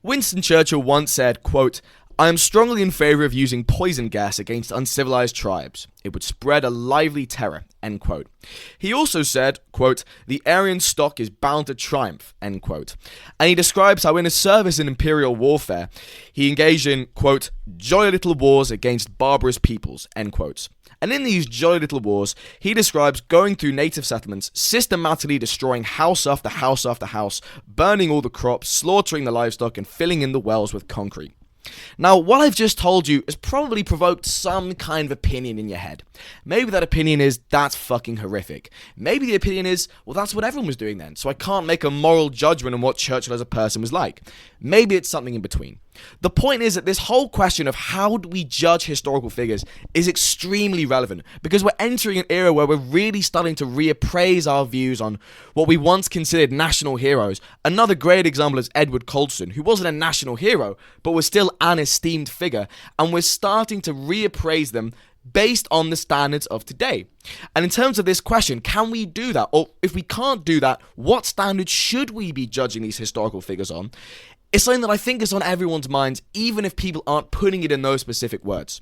Winston Churchill once said, quote, "I am strongly in favour of using poison gas against uncivilized tribes. It would spread a lively terror," end quote. He also said, quote, "The Aryan stock is bound to triumph," end quote. And he describes how in his service in imperial warfare, he engaged in, quote, "jolly little wars against barbarous peoples," end quotes. And in these jolly little wars, he describes going through native settlements, systematically destroying house after house after house, burning all the crops, slaughtering the livestock, and filling in the wells with concrete. Now, what I've just told you has probably provoked some kind of opinion in your head. Maybe that opinion is, that's fucking horrific. Maybe the opinion is, well, that's what everyone was doing then, so I can't make a moral judgment on what Churchill as a person was like. Maybe it's something in between. The point is that this whole question of how do we judge historical figures is extremely relevant, because we're entering an era where we're really starting to reappraise our views on what we once considered national heroes. Another great example is Edward Colston, who wasn't a national hero, but was still an esteemed figure, and we're starting to reappraise them based on the standards of today. And in terms of this question, can we do that? Or if we can't do that, what standards should we be judging these historical figures on? It's something that I think is on everyone's minds, even if people aren't putting it in those specific words.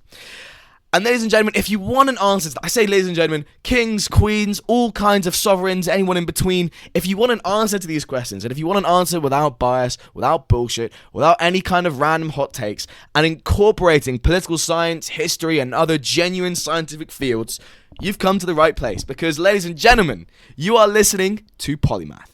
And ladies and gentlemen, if you want an answer to that, I say ladies and gentlemen, kings, queens, all kinds of sovereigns, anyone in between, if you want an answer to these questions, and if you want an answer without bias, without bullshit, without any kind of random hot takes, and incorporating political science, history, and other genuine scientific fields, you've come to the right place, because ladies and gentlemen, you are listening to Polymath.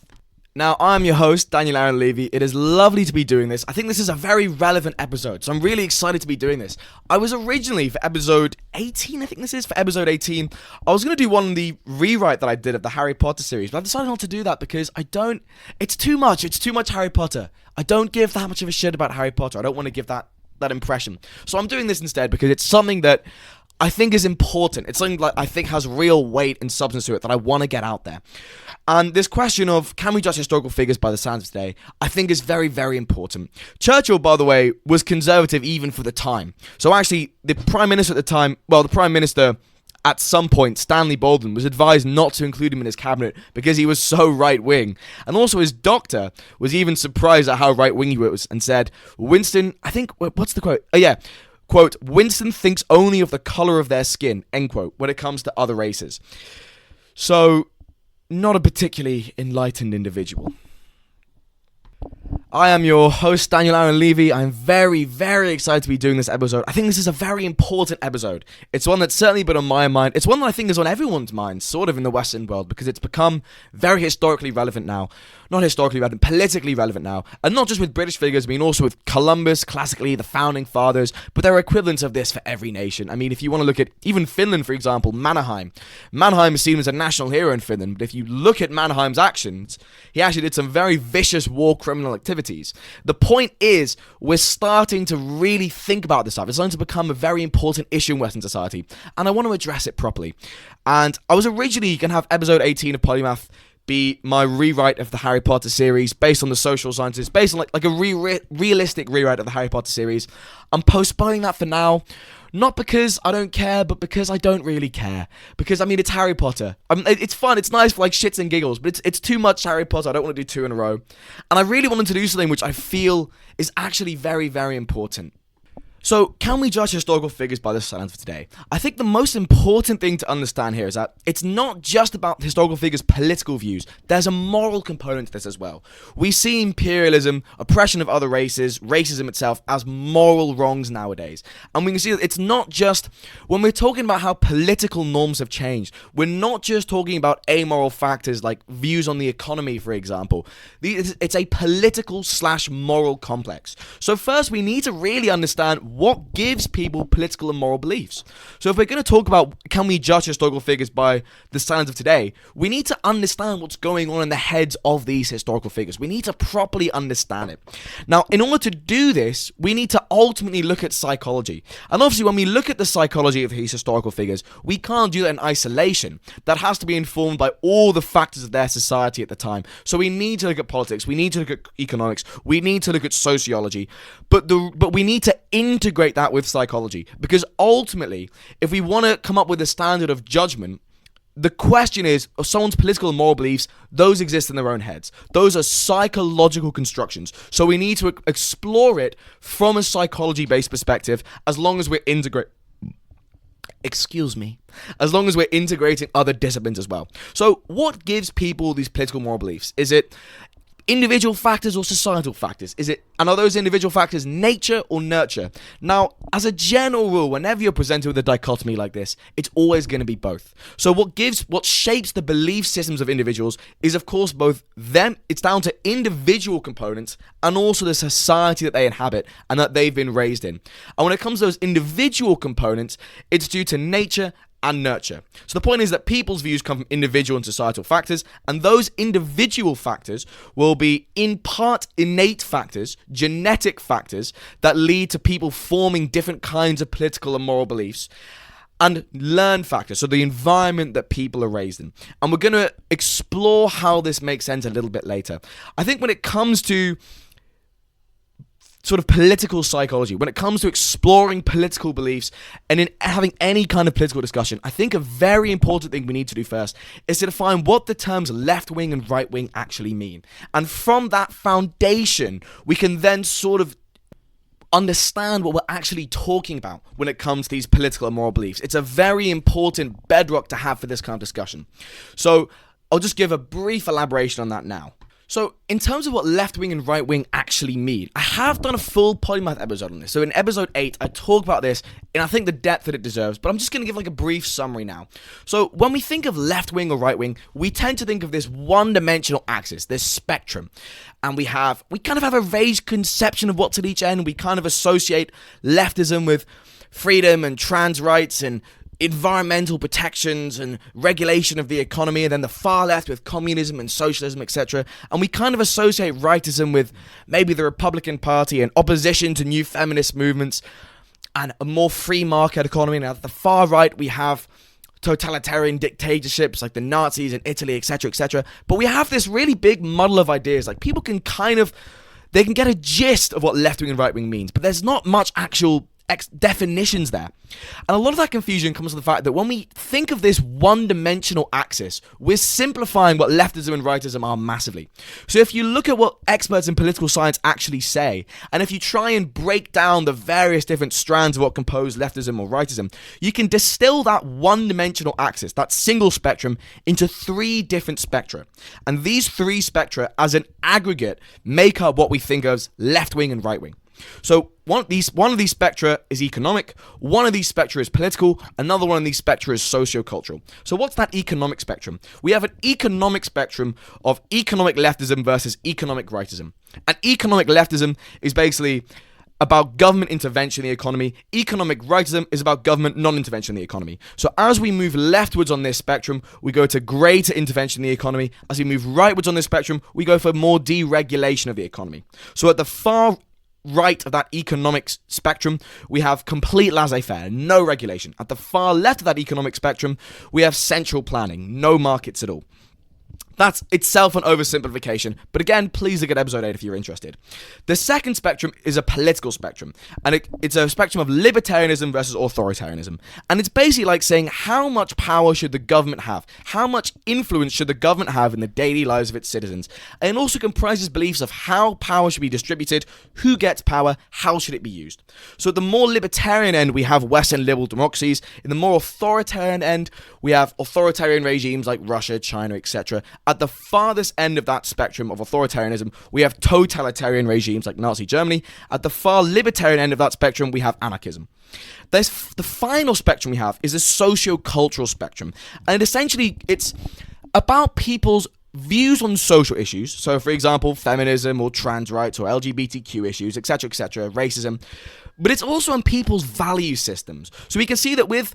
Now, I'm your host, Daniel Aaron Levy. It is lovely to be doing this. I think this is a very relevant episode, so I'm really excited to be doing this. I was originally, for episode 18, I think this is, for episode 18, I was going to do one on the rewrite that I did of the Harry Potter series, but I've decided not to do that because it's too much Harry Potter. I don't give that much of a shit about Harry Potter. I don't want to give that impression. So I'm doing this instead because it's something that I think is important. It's something that I think has real weight and substance to it that I want to get out there. And this question of, can we judge historical figures by the standards of today, I think is very, very important. Churchill, by the way, was conservative even for the time. So actually, the Prime Minister at the time, the Prime Minister at some point, Stanley Baldwin, was advised not to include him in his cabinet because he was so right-wing. And also his doctor was even surprised at how right-wing he was and said, Winston, I think, what's the quote? Oh yeah, quote, "Winston thinks only of the colour of their skin," end quote, when it comes to other races. So, not a particularly enlightened individual. I am your host, Daniel Aaron Levy. I'm very, very excited to be doing this episode. I think this is a very important episode. It's one that's certainly been on my mind. It's one that I think is on everyone's mind, sort of in the Western world, because it's become very historically relevant now. Not historically relevant, politically relevant now. And not just with British figures, I mean also with Columbus, classically, the founding fathers, but there are equivalents of this for every nation. I mean, if you want to look at even Finland, for example, Mannerheim. Mannerheim is seen as a national hero in Finland, but if you look at Mannerheim's actions, he actually did some very vicious war criminal activities. The point is, we're starting to really think about this stuff. It's starting to become a very important issue in Western society, and I want to address it properly. And I was originally going to have episode 18 of Polymath be my rewrite of the Harry Potter series, based on the social sciences, based on like a realistic rewrite of the Harry Potter series. I'm postponing that for now. Not because I don't care, but because I don't really care. Because, I mean, it's Harry Potter. It's fun, it's nice for, like, shits and giggles, but it's too much Harry Potter. I don't want to do two in a row. And I really wanted to do something which I feel is actually very, very important. So, can we judge historical figures by the standards of today? I think the most important thing to understand here is that it's not just about historical figures' political views. There's a moral component to this as well. We see imperialism, oppression of other races, racism itself as moral wrongs nowadays. And we can see that it's not just, when we're talking about how political norms have changed, we're not just talking about amoral factors like views on the economy, for example. It's a political/moral complex. So first, we need to really understand what gives people political and moral beliefs. So if we're going to talk about can we judge historical figures by the standards of today, we need to understand what's going on in the heads of these historical figures. We need to properly understand it. Now, in order to do this, we need to ultimately look at psychology. And obviously, when we look at the psychology of these historical figures, we can't do that in isolation. That has to be informed by all the factors of their society at the time. So we need to look at politics, we need to look at economics, we need to look at sociology, but we need to integrate that with psychology, because ultimately, if we want to come up with a standard of judgment, the question is, of someone's political and moral beliefs, those exist in their own heads. Those are psychological constructions. So we need to explore it from a psychology-based perspective as long as we're as long as we're integrating other disciplines as well. So what gives people these political moral beliefs? Is it individual factors or societal factors? And are those individual factors nature or nurture? Now, as a general rule, whenever you're presented with a dichotomy like this, it's always going to be both. So what shapes the belief systems of individuals is, of course, both them. It's down to individual components and also the society that they inhabit and that they've been raised in. And when it comes to those individual components, it's due to nature and nurture. So the point is that people's views come from individual and societal factors, and those individual factors will be in part innate factors, genetic factors, that lead to people forming different kinds of political and moral beliefs, and learned factors, so the environment that people are raised in. And we're going to explore how this makes sense a little bit later. I think when it comes to sort of political psychology, when it comes to exploring political beliefs and in having any kind of political discussion, I think a very important thing we need to do first is to define what the terms left-wing and right-wing actually mean. And from that foundation, we can then sort of understand what we're actually talking about when it comes to these political and moral beliefs. It's a very important bedrock to have for this kind of discussion. So I'll just give a brief elaboration on that now. So, in terms of what left-wing and right-wing actually mean, I have done a full Polymath episode on this. So, in episode 8, I talk about this, and I think the depth that it deserves, but I'm just going to give like a brief summary now. So, when we think of left-wing or right-wing, we tend to think of this one-dimensional axis, this spectrum. And we kind of have a vague conception of what's at each end. We kind of associate leftism with freedom and trans rights and environmental protections and regulation of the economy, and then the far left with communism and socialism, etc. And we kind of associate rightism with maybe the Republican Party and opposition to new feminist movements and a more free market economy. And at the far right, we have totalitarian dictatorships like the Nazis in Italy, etc., etc. But we have this really big muddle of ideas. Like, people can they can get a gist of what left-wing and right-wing means, but there's not much actual definitions there. And a lot of that confusion comes from the fact that when we think of this one-dimensional axis, we're simplifying what leftism and rightism are massively. So if you look at what experts in political science actually say, and if you try and break down the various different strands of what compose leftism or rightism, you can distill that one-dimensional axis, that single spectrum, into 3 different spectra. And these 3 spectra, as an aggregate, make up what we think of as left-wing and right-wing. So one of these spectra is economic, one of these spectra is political, another one of these spectra is socio-cultural. So what's that economic spectrum? We have an economic spectrum of economic leftism versus economic rightism. And economic leftism is basically about government intervention in the economy. Economic rightism is about government non-intervention in the economy. So as we move leftwards on this spectrum, we go to greater intervention in the economy. As we move rightwards on this spectrum, we go for more deregulation of the economy. So at the far right of that economic spectrum, we have complete laissez-faire, no regulation. At the far left of that economic spectrum, we have central planning, no markets at all. That's itself an oversimplification, but again, please look at episode 8 if you're interested. The second spectrum is a political spectrum, and it's a spectrum of libertarianism versus authoritarianism. And it's basically like saying, how much power should the government have? How much influence should the government have in the daily lives of its citizens? And it also comprises beliefs of how power should be distributed, who gets power, how should it be used. So at the more libertarian end, we have Western liberal democracies. In the more authoritarian end, we have authoritarian regimes like Russia, China, etc. At the farthest end of that spectrum of authoritarianism, we have totalitarian regimes like Nazi Germany. At the far libertarian end of that spectrum, we have anarchism. The final spectrum we have is a socio-cultural spectrum. And essentially, it's about people's views on social issues. So, for example, feminism or trans rights or LGBTQ issues, etc., racism. But it's also on people's value systems. So we can see that with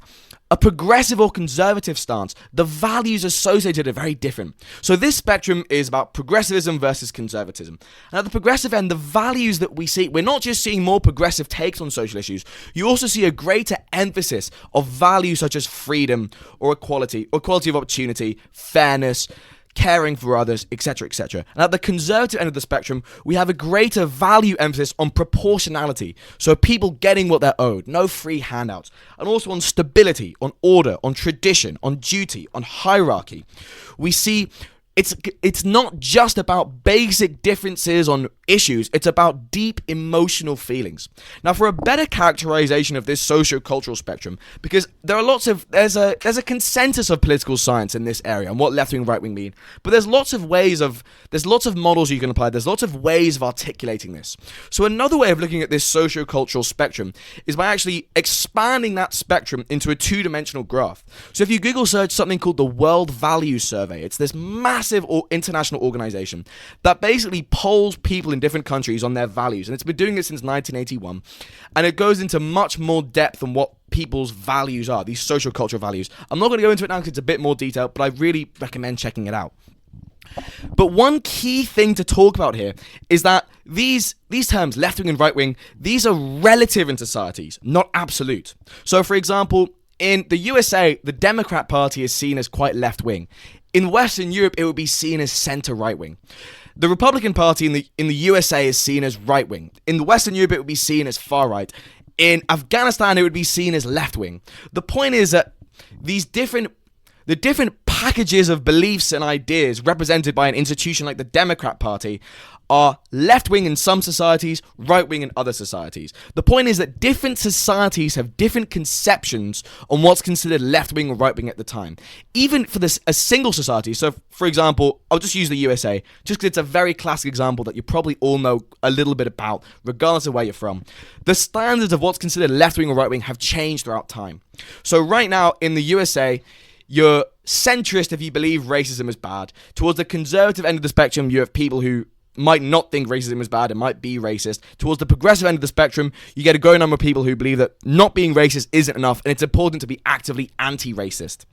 a progressive or conservative stance, the values associated are very different. So this spectrum is about progressivism versus conservatism. And at the progressive end, the values that we see, we're not just seeing more progressive takes on social issues, you also see a greater emphasis of values such as freedom or equality of opportunity, fairness, caring for others, etc., etc. And at the conservative end of the spectrum, we have a greater value emphasis on proportionality, so people getting what they're owed, no free handouts, and also on stability, on order, on tradition, on duty, on hierarchy. We see it's not just about basic differences on issues, it's about deep emotional feelings. Now, for a better characterization of this socio-cultural spectrum, because there's a consensus of political science in this area and what left-wing and right-wing mean, but there's lots of models you can apply, there's lots of ways of articulating this. So another way of looking at this socio-cultural spectrum is by actually expanding that spectrum into a two-dimensional graph. So if you Google search something called the World Values Survey, it's this massive or international organization that basically polls people in different countries on their values, and it's been doing it since 1981, and it goes into much more depth on what people's values are, these social cultural values. I'm not going to go into it now because it's a bit more detailed, but I really recommend checking it out. But one key thing to talk about here is that these terms, left-wing and right-wing, these are relative in societies, not absolute. So, for example, in the USA, the Democrat Party is seen as quite left-wing. In Western Europe, it would be seen as center-right-wing. The Republican Party in the USA is seen as right-wing. In Western Europe, it would be seen as far-right. In Afghanistan, it would be seen as left-wing. The point is that the different packages of beliefs and ideas represented by an institution like the Democrat Party are left-wing in some societies, right-wing in other societies. The point is that different societies have different conceptions on what's considered left-wing or right-wing at the time. Even for a single society, so for example, I'll just use the USA, just because it's a very classic example that you probably all know a little bit about, regardless of where you're from. The standards of what's considered left-wing or right-wing have changed throughout time. So right now, in the USA, you're centrist if you believe racism is bad. Towards the conservative end of the spectrum, you have people who might not think racism is bad and might be racist. Towards the progressive end of the spectrum, you get a growing number of people who believe that not being racist isn't enough and it's important to be actively anti-racist.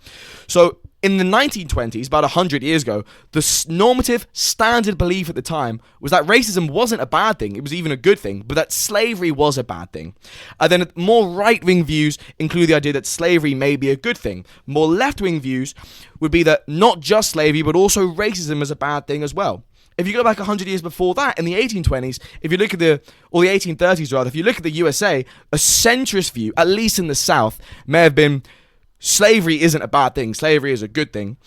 So in the 1920s, about 100 years ago, the normative standard belief at the time was that racism wasn't a bad thing, it was even a good thing, but that slavery was a bad thing. And then more right-wing views include the idea that slavery may be a good thing. More left-wing views would be that not just slavery, but also racism is a bad thing as well. If you go back 100 years before that, in the 1820s, if you look at the 1830s rather, if you look at the USA, a centrist view, at least in the South, may have been slavery isn't a bad thing, slavery is a good thing.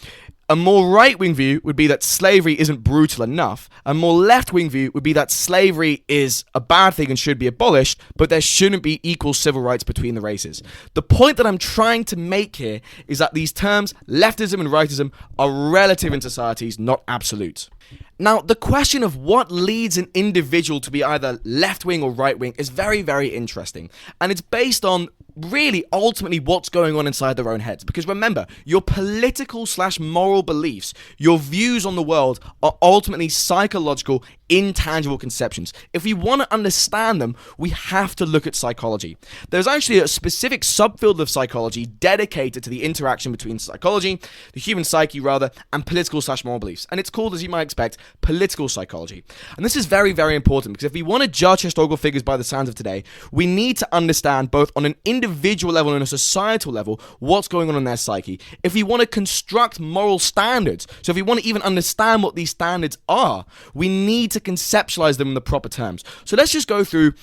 A more right-wing view would be that slavery isn't brutal enough. A more left-wing view would be that slavery is a bad thing and should be abolished, but there shouldn't be equal civil rights between the races. The point that I'm trying to make here is that these terms, leftism and rightism, are relative in societies, not absolute. Now, the question of what leads an individual to be either left-wing or right-wing is very, very interesting. And it's based on really ultimately what's going on inside their own heads. Because remember, your political/moral beliefs, your views on the world are ultimately psychological, intangible conceptions. If we want to understand them, we have to look at psychology. There's actually a specific subfield of psychology dedicated to the interaction between psychology, the human psyche rather, and political/moral beliefs. And it's called, as you might expect, political psychology. And this is very, very important because if we want to judge historical figures by the standards of today, we need to understand both on an individual level and a societal level what's going on in their psyche. If we want to construct moral standards, so if we want to even understand what these standards are, we need to conceptualize them in the proper terms. So let's just go through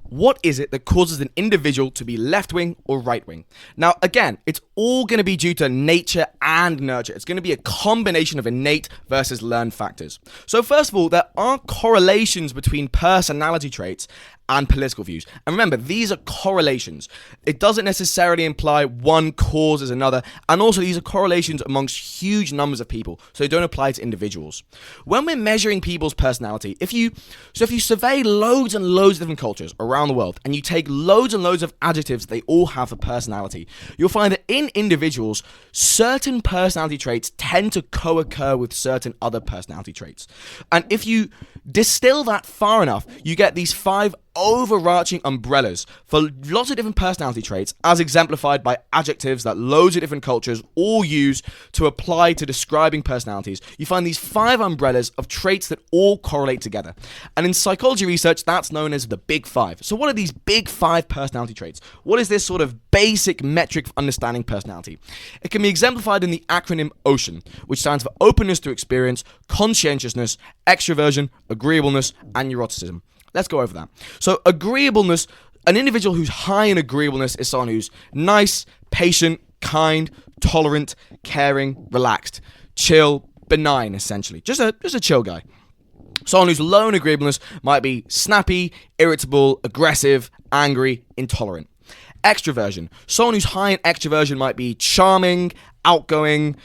what is it that causes an individual to be left-wing or right-wing. Now, again, it's all going to be due to nature and nurture. It's going to be a combination of innate versus learned factors. So first of all, there are correlations between personality traits and political views. And remember, these are correlations. It doesn't necessarily imply one causes another. And also, these are correlations amongst huge numbers of people. So they don't apply to individuals. When we're measuring people's personality, if you survey loads and loads of different cultures around the world, and you take loads and loads of adjectives they all have for personality, you'll find that in individuals, certain personality traits tend to co-occur with certain other personality traits. And if you distill that far enough, you get these 5 overarching umbrellas for lots of different personality traits, as exemplified by adjectives that loads of different cultures all use to apply to describing personalities. You find these 5 umbrellas of traits that all correlate together. And in psychology research, that's known as the Big 5. So what are these Big 5 personality traits? What is this sort of basic metric for understanding personality? It can be exemplified in the acronym OCEAN, which stands for openness to experience, conscientiousness, extroversion, agreeableness, and neuroticism. Let's go over that. So agreeableness, an individual who's high in agreeableness is someone who's nice, patient, kind, tolerant, caring, relaxed, chill, benign, essentially. Just a chill guy. Someone who's low in agreeableness might be snappy, irritable, aggressive, angry, intolerant. Extroversion. Someone who's high in extroversion might be charming, outgoing,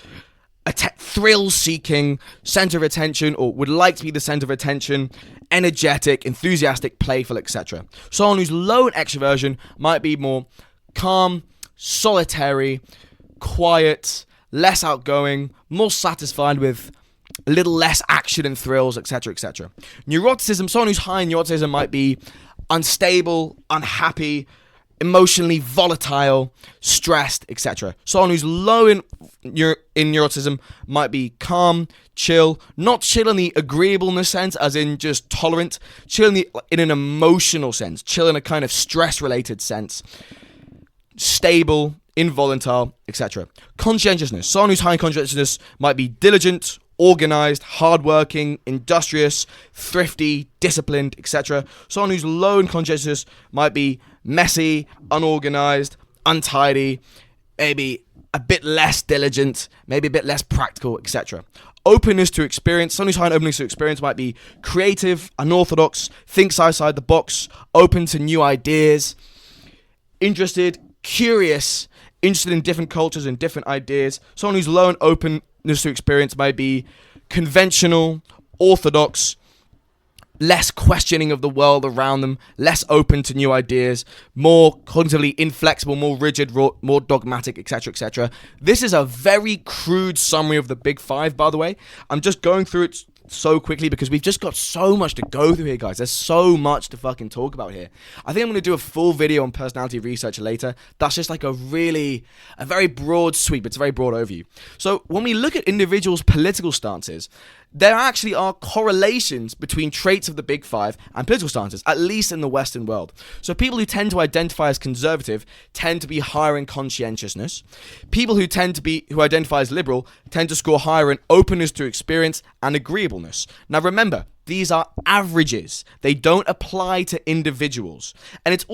thrill-seeking, center of attention, or would like to be the center of attention, energetic, enthusiastic, playful, etc. Someone who's low in extroversion might be more calm, solitary, quiet, less outgoing, more satisfied with a little less action and thrills, etc., etc. Neuroticism, someone who's high in neuroticism might be unstable, unhappy, emotionally volatile, stressed, etc. Someone who's low in neuroticism might be calm, chill, not chill in the agreeableness sense, as in just tolerant, chill in an emotional sense, chill in a kind of stress-related sense, stable, involatile, etc. Conscientiousness. Someone who's high in conscientiousness might be diligent, organized, hardworking, industrious, thrifty, disciplined, etc. Someone who's low in conscientiousness might be messy, unorganized, untidy, maybe a bit less diligent, maybe a bit less practical, etc. Openness to experience. Someone who's high in openness to experience might be creative, unorthodox, thinks outside the box, open to new ideas, interested, curious, interested in different cultures and different ideas. Someone who's low in openness to experience might be conventional, orthodox, less questioning of the world around them, less open to new ideas, more cognitively inflexible, more rigid, more dogmatic, etc., etc. This is a very crude summary of the Big 5, by the way. I'm just going through it so quickly because we've just got so much to go through here, guys. There's so much to fucking talk about here. I think I'm going to do a full video on personality research later. That's just like a very broad sweep. It's a very broad overview. So when we look at individuals' political stances, there actually are correlations between traits of the Big 5 and political stances, at least in the Western world. So people who tend to identify as conservative tend to be higher in conscientiousness. People who identify as liberal tend to score higher in openness to experience and agreeableness. Now remember, these are averages. They don't apply to individuals. And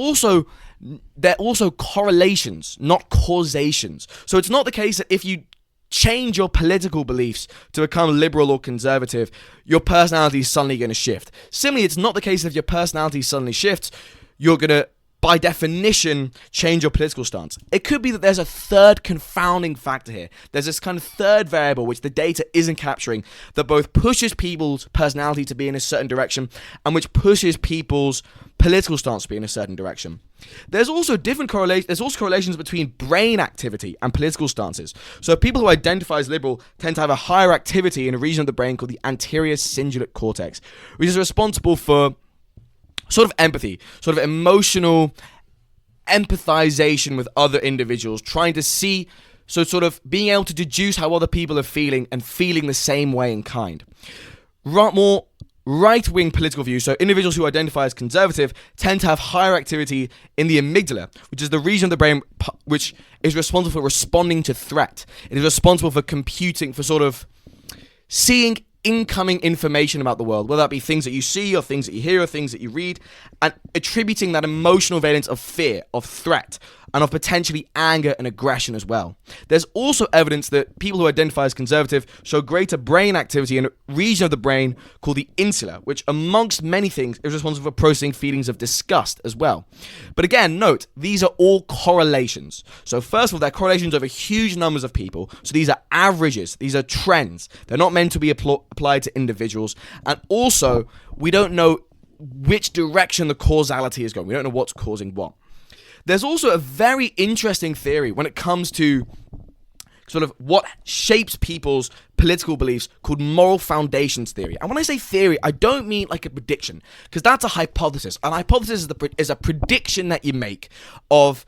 they're also correlations, not causations. So it's not the case that if you change your political beliefs to become liberal or conservative, your personality is suddenly going to shift. Similarly, it's not the case that if your personality suddenly shifts, you're going to, by definition, change your political stance. It could be that there's a third confounding factor here. There's this kind of third variable which the data isn't capturing that both pushes people's personality to be in a certain direction and which pushes people's political stance to be in a certain direction. There's also correlations between brain activity and political stances. So people who identify as liberal tend to have a higher activity in a region of the brain called the anterior cingulate cortex, which is responsible for sort of empathy, sort of emotional empathization with other individuals, trying to see, so sort of being able to deduce how other people are feeling and feeling the same way in kind. More right-wing political views, so individuals who identify as conservative tend to have higher activity in the amygdala, which is the region of the brain which is responsible for responding to threat. It is responsible for computing, for sort of seeing incoming information about the world, whether that be things that you see or things that you hear or things that you read, and attributing that emotional valence of fear, of threat, and of potentially anger and aggression as well. There's also evidence that people who identify as conservative show greater brain activity in a region of the brain called the insula, which amongst many things is responsible for processing feelings of disgust as well. But again, note, these are all correlations. So first of all, they're correlations over huge numbers of people. So these are averages, these are trends. They're not meant to be applied to individuals. And also, we don't know which direction the causality is going. We don't know what's causing what. There's also a very interesting theory when it comes to sort of what shapes people's political beliefs called moral foundations theory. And when I say theory, I don't mean like a prediction, because that's a hypothesis. An hypothesis is a prediction that you make of,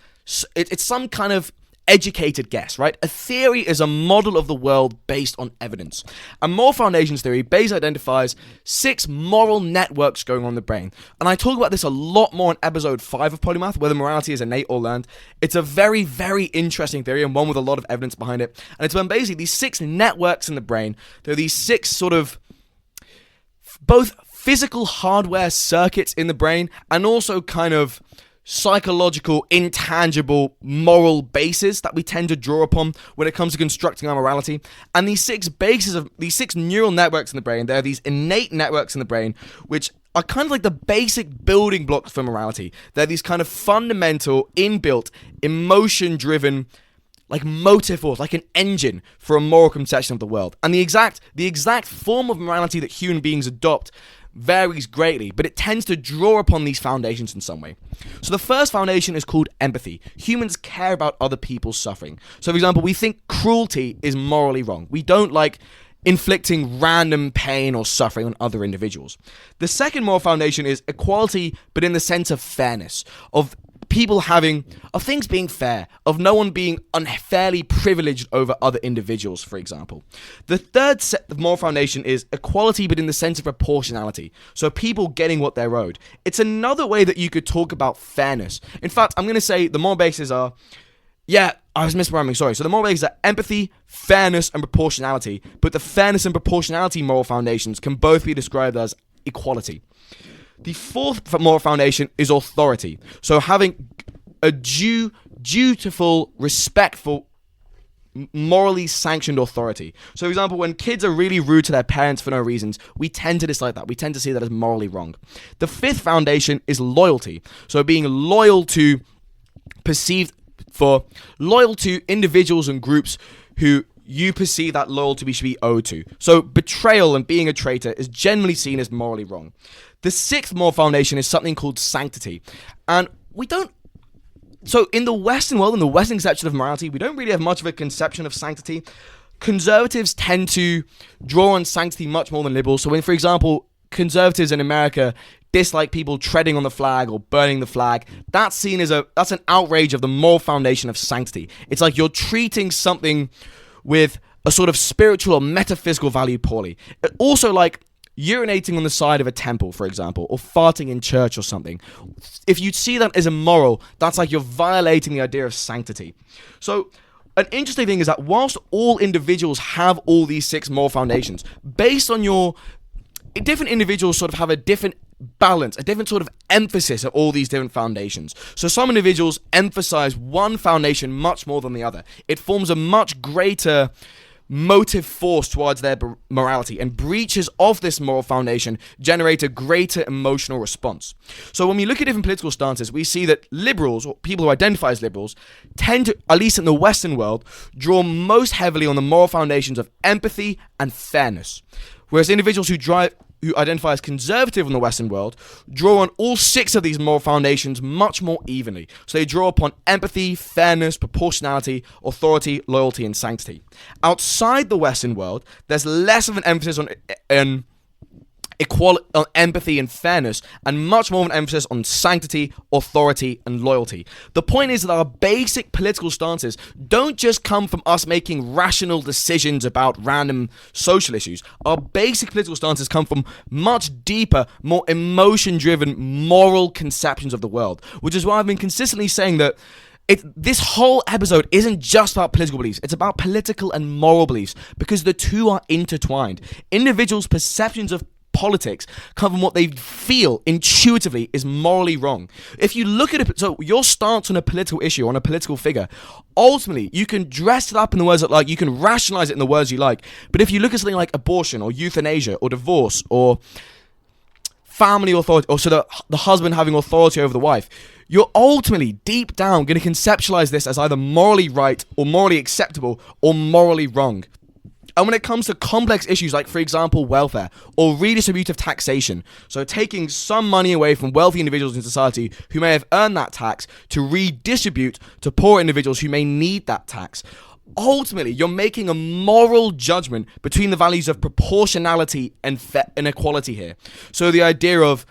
it's some kind of educated guess, right? A theory is a model of the world based on evidence. A moral foundations theory basically identifies 6 moral networks going on in the brain. And I talk about this a lot more in episode 5 of Polymath, whether morality is innate or learned. It's a very, very interesting theory, and one with a lot of evidence behind it. And it's when basically these 6 networks in the brain, there are these 6 sort of both physical hardware circuits in the brain and also kind of psychological, intangible, moral bases that we tend to draw upon when it comes to constructing our morality. And these 6 neural networks in the brain, there are these innate networks in the brain, which are kind of like the basic building blocks for morality. They're these kind of fundamental, inbuilt, emotion-driven, like motive force, like an engine for a moral conception of the world. And the exact form of morality that human beings adopt varies greatly, but it tends to draw upon these foundations in some way. So the first foundation is called empathy. Humans care about other people's suffering. So for example, we think cruelty is morally wrong. We don't like inflicting random pain or suffering on other individuals. The second moral foundation is equality, but in the sense of fairness, of things being fair, of no one being unfairly privileged over other individuals, for example. The third set of moral foundation is equality, but in the sense of proportionality. So people getting what they're owed. It's another way that you could talk about fairness. In fact, I'm going to say the moral bases are, I was misremembering, sorry. So the moral bases are empathy, fairness, and proportionality. But the fairness and proportionality moral foundations can both be described as equality. The fourth moral foundation is authority. So having a dutiful, respectful, morally sanctioned authority. So for example, when kids are really rude to their parents for no reasons, we tend to dislike that. We tend to see that as morally wrong. The fifth foundation is loyalty. So being loyal to individuals and groups who you perceive that loyalty should be owed to. So betrayal and being a traitor is generally seen as morally wrong. The sixth moral foundation is something called sanctity. And so in the Western world, in the Western conception of morality, we don't really have much of a conception of sanctity. Conservatives tend to draw on sanctity much more than liberals. So when, for example, conservatives in America dislike people treading on the flag or burning the flag, that's seen as that's an outrage of the moral foundation of sanctity. It's like you're treating something with a sort of spiritual or metaphysical value poorly. Also, like urinating on the side of a temple, for example, or farting in church or something. If you see that as immoral, that's like you're violating the idea of sanctity. So an interesting thing is that whilst all individuals have all these 6 moral foundations, based on different individuals sort of have a different balance, a different sort of emphasis at all these different foundations. So some individuals emphasize one foundation much more than the other. It forms a much greater motive force towards their morality, and breaches of this moral foundation generate a greater emotional response. So when we look at different political stances, we see that liberals, or people who identify as liberals, tend to, at least in the Western world, draw most heavily on the moral foundations of empathy and fairness. Whereas individuals who identify as conservative in the Western world draw on all 6 of these moral foundations much more evenly. So they draw upon empathy, fairness, proportionality, authority, loyalty, and sanctity. Outside the Western world, there's less of an emphasis on equality, on empathy and fairness, and much more of an emphasis on sanctity, authority, and loyalty. The point is that our basic political stances don't just come from us making rational decisions about random social issues. Our basic political stances come from much deeper, more emotion-driven, moral conceptions of the world, which is why I've been consistently saying that this whole episode isn't just about political beliefs. It's about political and moral beliefs, because the two are intertwined. Individuals' perceptions of politics come from what they feel intuitively is morally wrong. If you look at it, so your stance on a political issue, on a political figure, ultimately you can dress it up in the words that like, you can rationalize it in the words you like. But if you look at something like abortion or euthanasia or divorce or family authority, or so the husband having authority over the wife, you're ultimately deep down going to conceptualize this as either morally right or morally acceptable or morally wrong. And when it comes to complex issues like, for example, welfare or redistributive taxation, so taking some money away from wealthy individuals in society who may have earned that tax to redistribute to poor individuals who may need that tax, ultimately, you're making a moral judgment between the values of proportionality and inequality here. So the idea of,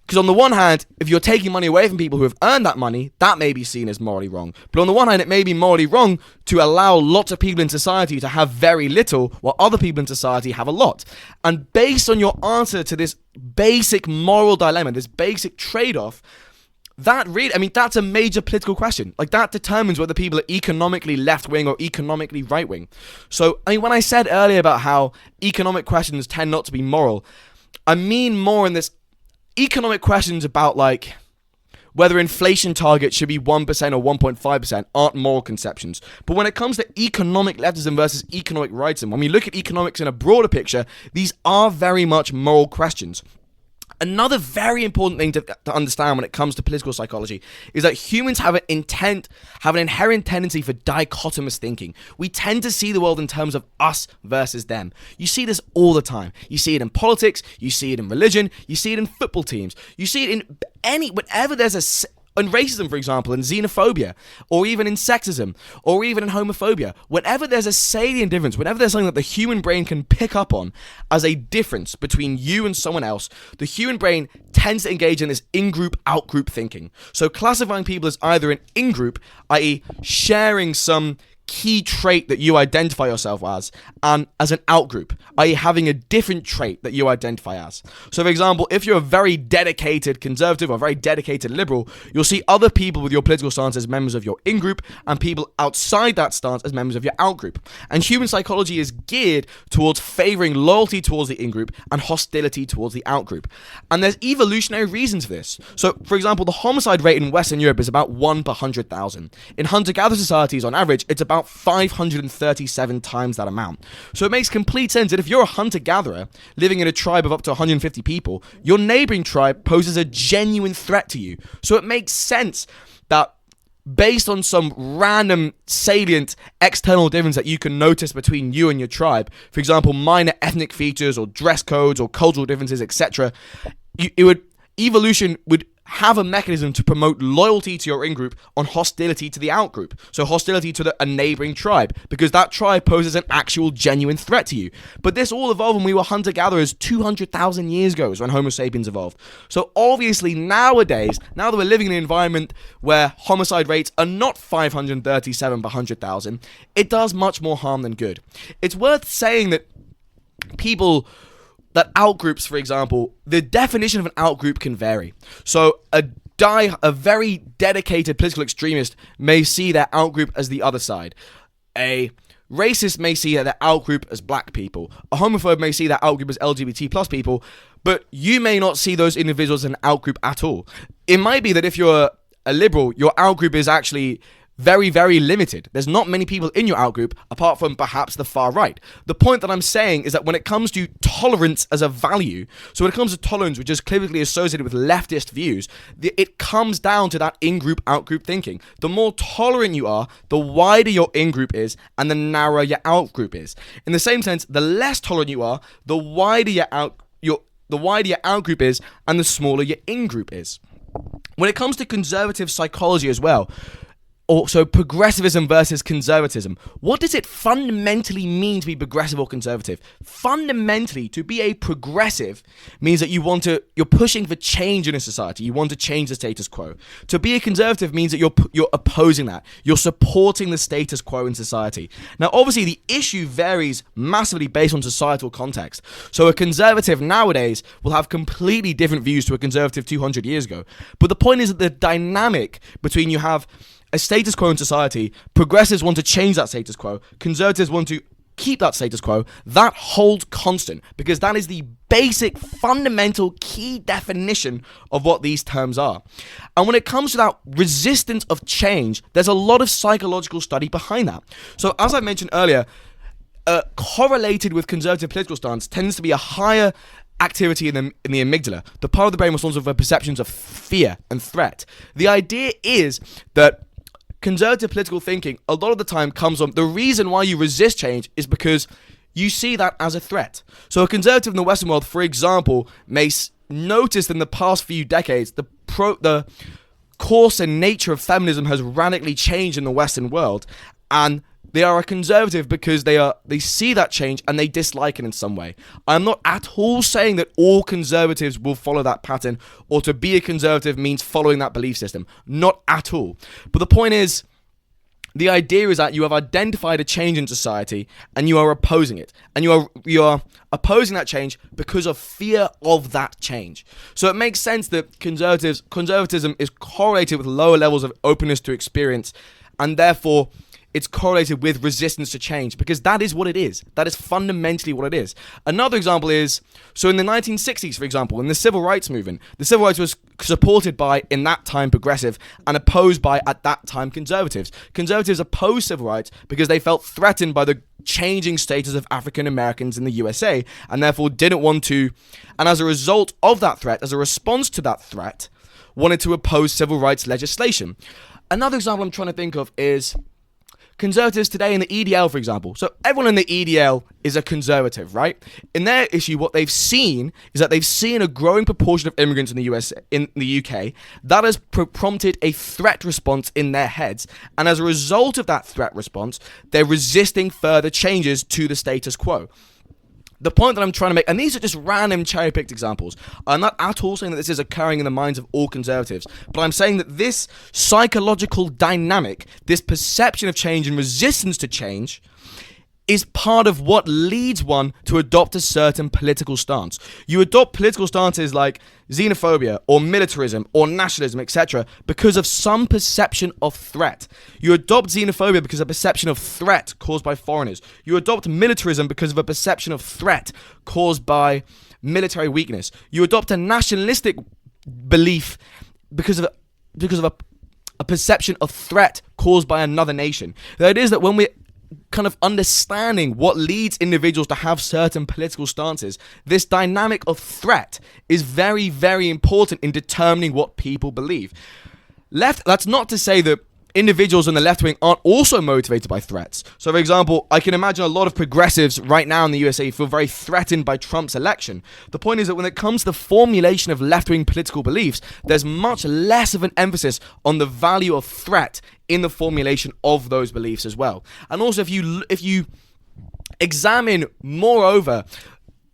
because on the one hand, if you're taking money away from people who have earned that money, that may be seen as morally wrong. But on the one hand, it may be morally wrong to allow lots of people in society to have very little, while other people in society have a lot. And based on your answer to this basic moral dilemma, this basic trade-off, that really, I mean, that's a major political question. Like, that determines whether people are economically left-wing or economically right-wing. So, I mean, when I said earlier about how economic questions tend not to be moral, I mean more in this economic questions about, like, whether inflation targets should be 1% or 1.5% aren't moral conceptions. But when it comes to economic leftism versus economic rightism, when we look at economics in a broader picture, these are very much moral questions. Another very important thing to understand when it comes to political psychology is that humans have an inherent tendency for dichotomous thinking. We tend to see the world in terms of us versus them. You see this all the time. You see it in politics, you see it in religion, you see it in football teams, you see it in whenever there's in racism, for example, in xenophobia, or even in sexism, or even in homophobia. Whenever there's a salient difference, whenever there's something that the human brain can pick up on as a difference between you and someone else, the human brain tends to engage in this in-group, out-group thinking. So classifying people as either an in-group, i.e. sharing some key trait that you identify yourself as, and as an out-group, i.e. having a different trait that you identify as. So, for example, if you're a very dedicated conservative or very dedicated liberal, you'll see other people with your political stance as members of your in-group, and people outside that stance as members of your out-group. And human psychology is geared towards favoring loyalty towards the in-group and hostility towards the out-group. And there's evolutionary reasons for this. So, for example, the homicide rate in Western Europe is about 1 per 100,000. In hunter-gatherer societies, on average, it's about 537 times that amount. So it makes complete sense that if you're a hunter-gatherer living in a tribe of up to 150 people, your neighboring tribe poses a genuine threat to you. So it makes sense that based on some random salient external difference that you can notice between you and your tribe, for example, minor ethnic features or dress codes or cultural differences, etc., evolution would have a mechanism to promote loyalty to your in-group on hostility to the out-group. So hostility to a neighboring tribe, because that tribe poses an actual genuine threat to you. But this all evolved when we were hunter-gatherers 200,000 years ago, is when Homo sapiens evolved. So obviously nowadays, now that we're living in an environment where homicide rates are not 537 per 100,000, it does much more harm than good. It's worth saying that outgroups, for example, the definition of an outgroup can vary. So a very dedicated political extremist may see their outgroup as the other side. A racist may see their outgroup as black people. A homophobe may see their outgroup as LGBT plus people, but you may not see those individuals as an outgroup at all. It might be that if you're a liberal, your outgroup is actually very, very limited. There's not many people in your outgroup apart from perhaps the far right. The point that I'm saying is that when it comes to tolerance as a value, so when it comes to tolerance, which is clearly associated with leftist views, it comes down to that in-group, out-group thinking. The more tolerant you are, the wider your in-group is and the narrower your out-group is. In the same sense, the less tolerant you are, the wider your out-group is and the smaller your in-group is. When it comes to conservative psychology as well, also progressivism versus conservatism. What does it fundamentally mean to be progressive or conservative? Fundamentally, to be a progressive means that you're pushing for change in a society. You want to change the status quo. To be a conservative means that you're opposing that. You're supporting the status quo in society. Now, obviously, the issue varies massively based on societal context. So a conservative nowadays will have completely different views to a conservative 200 years ago. But the point is that the dynamic between you have a status quo in society, progressives want to change that status quo, conservatives want to keep that status quo, that holds constant, because that is the basic, fundamental, key definition of what these terms are. And when it comes to that resistance of change, there's a lot of psychological study behind that. So as I mentioned earlier, correlated with conservative political stance tends to be a higher activity in the amygdala, the part of the brain responsible for perceptions of fear and threat. The idea is that conservative political thinking a lot of the time comes from the reason why you resist change is because you see that as a threat. So a conservative in the Western world, for example, may notice in the past few decades the course and nature of feminism has radically changed in the Western world, and They are a conservative because they see that change and they dislike it in some way. I'm not at all saying that all conservatives will follow that pattern, or to be a conservative means following that belief system. Not at all. But the point is, the idea is that you have identified a change in society and you are opposing it. And you are opposing that change because of fear of that change. So it makes sense that conservatism is correlated with lower levels of openness to experience, and therefore it's correlated with resistance to change, because that is what it is. That is fundamentally what it is. Another example is, so in the 1960s, for example, in the civil rights movement, the civil rights was supported by, in that time, progressive, and opposed by, at that time, conservatives. Conservatives opposed civil rights because they felt threatened by the changing status of African Americans in the USA, and therefore didn't want to, and as a result of that threat, as a response to that threat, wanted to oppose civil rights legislation. Another example I'm trying to think of is conservatives today in the EDL, for example. So everyone in the EDL is a conservative, right? In their issue, what they've seen is that they've seen a growing proportion of immigrants in the UK. That has prompted a threat response in their heads. And as a result of that threat response, they're resisting further changes to the status quo. The point that I'm trying to make, and these are just random cherry-picked examples, I'm not at all saying that this is occurring in the minds of all conservatives, but I'm saying that this psychological dynamic, this perception of change and resistance to change, is part of what leads one to adopt a certain political stance. You adopt political stances like xenophobia or militarism or nationalism, etc., because of some perception of threat. You adopt xenophobia because of a perception of threat caused by foreigners. You adopt militarism because of a perception of threat caused by military weakness. You adopt a nationalistic belief because of a perception of threat caused by another nation. The idea is that when we're kind of understanding what leads individuals to have certain political stances, this dynamic of threat is very, very important in determining what people believe. That's not to say that individuals in the left wing aren't also motivated by threats. So, for example, I can imagine a lot of progressives right now in the USA feel very threatened by Trump's election. The point is that when it comes to the formulation of left-wing political beliefs, there's much less of an emphasis on the value of threat in the formulation of those beliefs as well. And also, if you examine, moreover,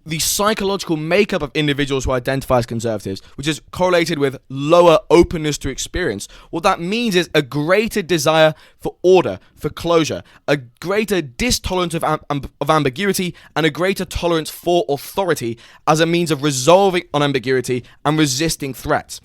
the psychological makeup of individuals who identify as conservatives, which is correlated with lower openness to experience, what that means is a greater desire for order, for closure, a greater distolerance of ambiguity, and a greater tolerance for authority as a means of resolving on ambiguity and resisting threats.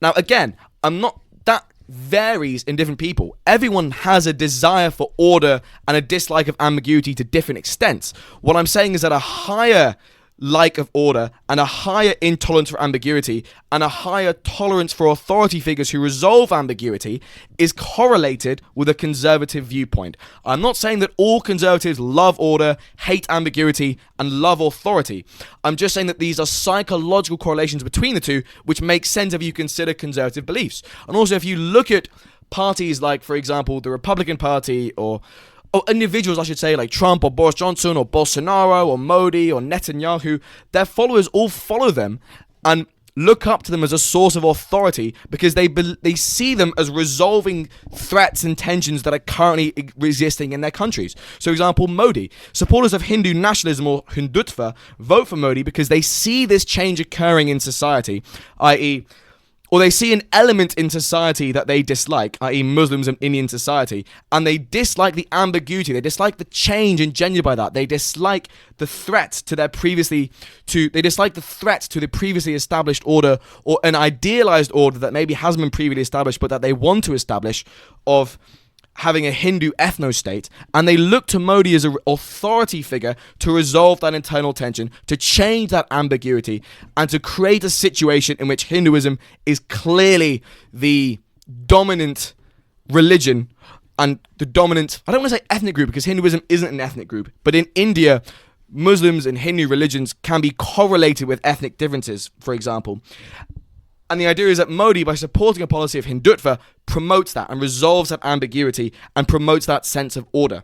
Now, again, that varies in different people. Everyone has a desire for order and a dislike of ambiguity to different extents. What I'm saying is that a higher like of order and a higher intolerance for ambiguity and a higher tolerance for authority figures who resolve ambiguity is correlated with a conservative viewpoint. I'm not saying that all conservatives love order, hate ambiguity, and love authority. I'm just saying that these are psychological correlations between the two, which make sense if you consider conservative beliefs. And also, if you look at parties like, for example, the Republican Party, or individuals, I should say, like Trump or Boris Johnson or Bolsonaro or Modi or Netanyahu, their followers all follow them and look up to them as a source of authority because they see them as resolving threats and tensions that are currently existing in their countries. So, for example, Modi. Supporters of Hindu nationalism or Hindutva vote for Modi because they see this change occurring in society, i.e., or they see an element in society that they dislike, i.e. Muslims in Indian society, and they dislike the ambiguity, they dislike the change engendered by that, they dislike the threat to the previously established order, or an idealized order that maybe hasn't been previously established, but that they want to establish, of having a Hindu ethno-state, and they look to Modi as an authority figure to resolve that internal tension, to change that ambiguity, and to create a situation in which Hinduism is clearly the dominant religion and the dominant, I don't want to say ethnic group because Hinduism isn't an ethnic group, but in India, Muslims and Hindu religions can be correlated with ethnic differences, for example. And the idea is that Modi, by supporting a policy of Hindutva, promotes that and resolves that ambiguity and promotes that sense of order.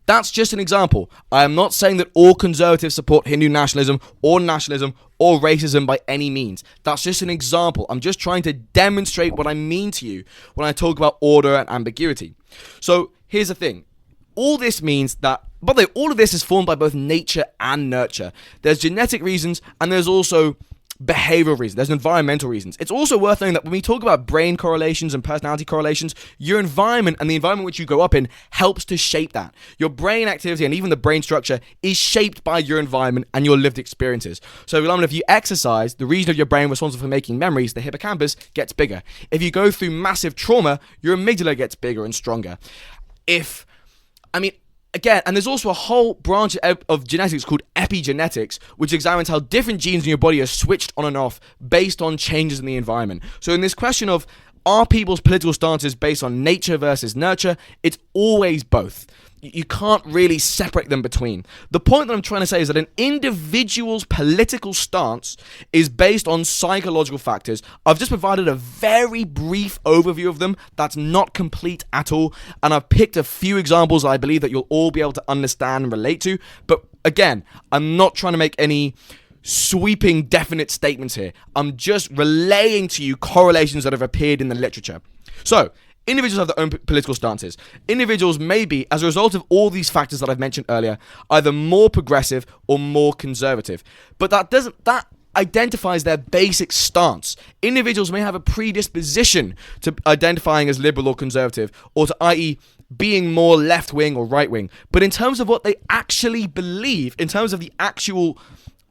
That's just an example. I am not saying that all conservatives support Hindu nationalism or racism by any means. That's just an example. I'm just trying to demonstrate what I mean to you when I talk about order and ambiguity. So here's the thing. all this means that, by the way, all of this is formed by both nature and nurture. There's genetic reasons, and there's also behavioral reasons. There's environmental reasons. It's also worth knowing that when we talk about brain correlations and personality correlations, your environment and the environment which you grow up in helps to shape that. Your brain activity and even the brain structure is shaped by your environment and your lived experiences. So, for example, if you exercise, the region of your brain responsible for making memories, the hippocampus, gets bigger. If you go through massive trauma, your amygdala gets bigger and stronger. Again, and there's also a whole branch of genetics called epigenetics, which examines how different genes in your body are switched on and off based on changes in the environment. So in this question of, are people's political stances based on nature versus nurture, it's always both. You can't really separate them between. The point that I'm trying to say is that an individual's political stance is based on psychological factors. I've just provided a very brief overview of them that's not complete at all, and I've picked a few examples that I believe that you'll all be able to understand and relate to. But again, I'm not trying to make any sweeping definite statements here. I'm just relaying to you correlations that have appeared in the literature. So, individuals have their own political stances. Individuals may be, as a result of all these factors that I've mentioned earlier, either more progressive or more conservative. But that identifies their basic stance. Individuals may have a predisposition to identifying as liberal or conservative, or to, i.e., being more left-wing or right-wing. But in terms of what they actually believe, in terms of the actual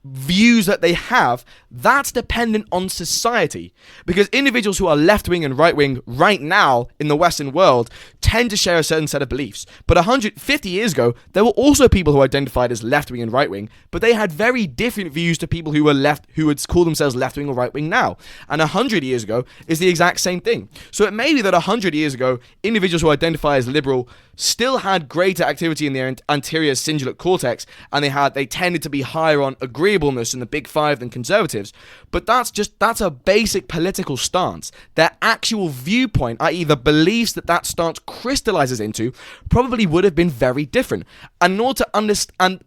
views that they have, that's dependent on society, because individuals who are left-wing and right-wing right now in the Western world tend to share a certain set of beliefs. But 150 years ago, there were also people who identified as left-wing and right-wing, but they had very different views to people who would call themselves left-wing or right-wing now. And 100 years ago is the exact same thing. So it may be that 100 years ago, individuals who identify as liberal still had greater activity in their anterior cingulate cortex, and they tended to be higher on agreeableness in the big five than conservatives. But that's a basic political stance. Their actual viewpoint, i.e. the beliefs that stance crystallizes into, probably would have been very different. And in order to understand,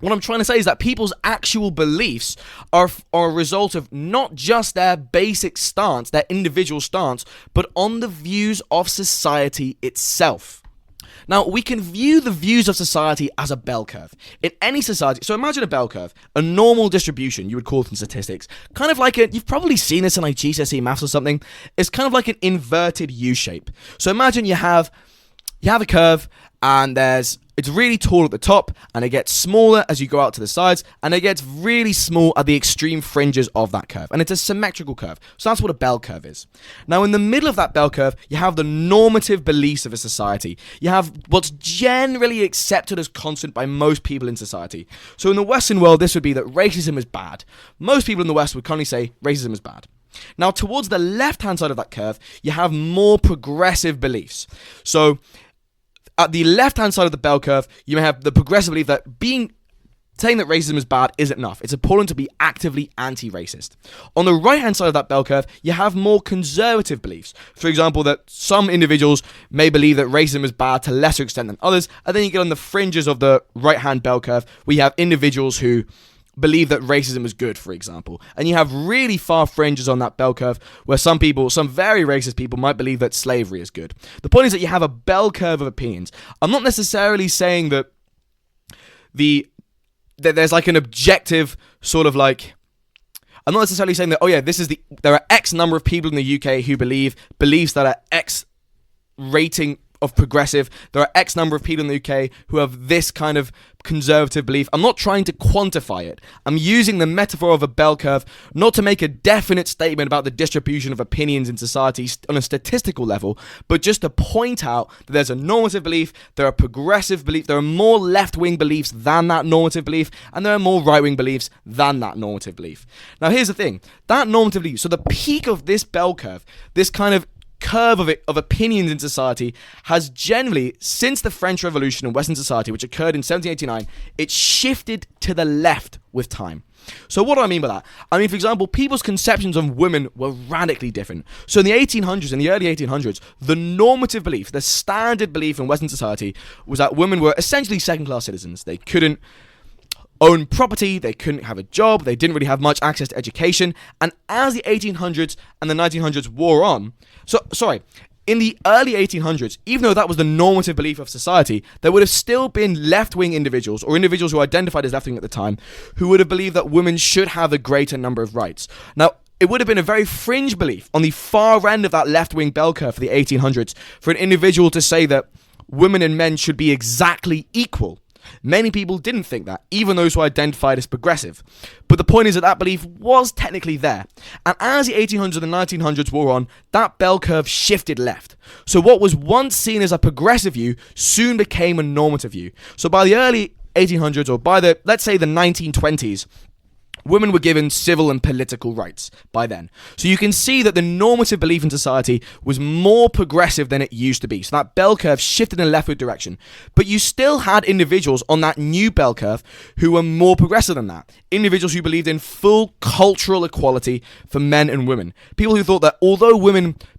what I'm trying to say is that people's actual beliefs are a result of not just their basic stance, their individual stance, but on the views of society itself. Now, we can view the views of society as a bell curve. In any society, so imagine a bell curve, a normal distribution, you would call it in statistics, kind of like you've probably seen this in like GCSE maths or something, it's kind of like an inverted U shape. So imagine you have a curve, and it's really tall at the top, and it gets smaller as you go out to the sides, and it gets really small at the extreme fringes of that curve. And it's a symmetrical curve. So that's what a bell curve is. Now, in the middle of that bell curve, you have the normative beliefs of a society. You have what's generally accepted as constant by most people in society. So in the Western world, this would be that racism is bad. Most people in the West would currently say racism is bad. Now, towards the left-hand side of that curve, you have more progressive beliefs. So at the left-hand side of the bell curve, you may have the progressive belief that saying that racism is bad isn't enough. It's important to be actively anti-racist. On the right-hand side of that bell curve, you have more conservative beliefs. For example, that some individuals may believe that racism is bad to a lesser extent than others, and then you get on the fringes of the right-hand bell curve, where you have individuals who believe that racism is good, for example. And you have really far fringes on that bell curve where some very racist people might believe that slavery is good. The point is that you have a bell curve of opinions. I'm not necessarily saying that there's like an objective sort of like, I'm not necessarily saying that, there are X number of people in the UK who beliefs that are X rating of progressive. There are X number of people in the UK who have this kind of conservative belief. I'm not trying to quantify it. I'm using the metaphor of a bell curve not to make a definite statement about the distribution of opinions in society on a statistical level, but just to point out that there's a normative belief, there are progressive beliefs, there are more left-wing beliefs than that normative belief, and there are more right-wing beliefs than that normative belief. Now, here's the thing. That normative belief, so the peak of this bell curve, this kind of curve of opinions in society, has generally, since the French Revolution in Western society, which occurred in 1789, it shifted to the left with time. So what do I mean by that? I mean, for example, people's conceptions of women were radically different. So in the early 1800s, the normative belief, the standard belief in Western society was that women were essentially second-class citizens. They couldn't own property, they couldn't have a job, they didn't really have much access to education. And as the 1800s and the 1900s wore on, in the early 1800s, even though that was the normative belief of society, there would have still been left-wing individuals, or individuals who identified as left-wing at the time, who would have believed that women should have a greater number of rights. Now, it would have been a very fringe belief on the far end of that left-wing bell curve for the 1800s for an individual to say that women and men should be exactly equal. Many people didn't think that, even those who identified as progressive. But the point is that belief was technically there. And as the 1800s and the 1900s wore on, that bell curve shifted left. So what was once seen as a progressive view soon became a normative view. So by the early 1800s, or by the, let's say, the 1920s, women were given civil and political rights by then. So you can see that the normative belief in society was more progressive than it used to be. So that bell curve shifted in a leftward direction. But you still had individuals on that new bell curve who were more progressive than that. Individuals who believed in full cultural equality for men and women. People who thought that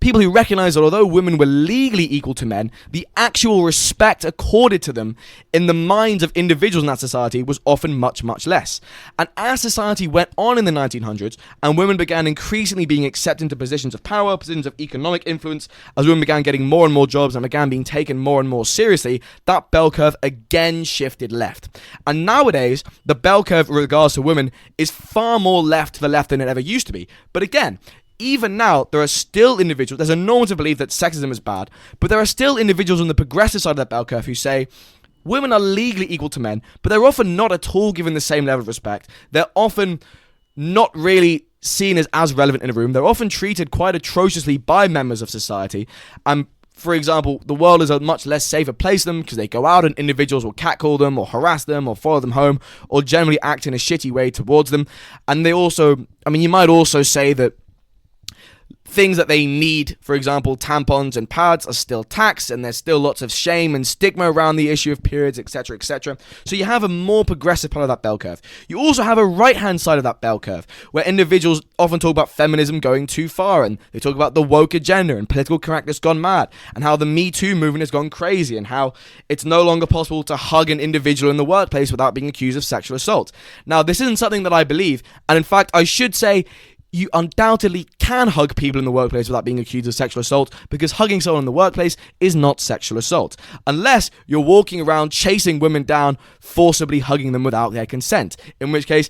people who recognized that although women were legally equal to men, the actual respect accorded to them in the minds of individuals in that society was often much, much less. And as society went on in the 1900s and women began increasingly being accepted into positions of power, positions of economic influence, as women began getting more and more jobs and began being taken more and more seriously, that bell curve again shifted left. And nowadays, the bell curve with regards to women is far more left to the left than it ever used to be. But again, even now, there are still individuals, there's a normative belief that sexism is bad, but there are still individuals on the progressive side of that bell curve who say, women are legally equal to men, but they're often not at all given the same level of respect. They're often not really seen as relevant in a room. They're often treated quite atrociously by members of society. And for example, the world is a much less safer place for them because they go out and individuals will catcall them or harass them or follow them home or generally act in a shitty way towards them. And they also, you might also say that things that they need, for example, tampons and pads, are still taxed, and there's still lots of shame and stigma around the issue of periods, etc., etc. So you have a more progressive part of that bell curve. You also have a right-hand side of that bell curve, where individuals often talk about feminism going too far, and they talk about the woke agenda and political correctness gone mad, and how the Me Too movement has gone crazy, and how it's no longer possible to hug an individual in the workplace without being accused of sexual assault. Now, this isn't something that I believe, and in fact, I should say, you undoubtedly can hug people in the workplace without being accused of sexual assault, because hugging someone in the workplace is not sexual assault. Unless you're walking around chasing women down, forcibly hugging them without their consent. In which case,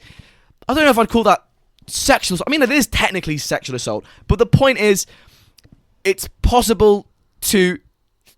I don't know if I'd call that sexual assault. It is technically sexual assault. But the point is, it's possible to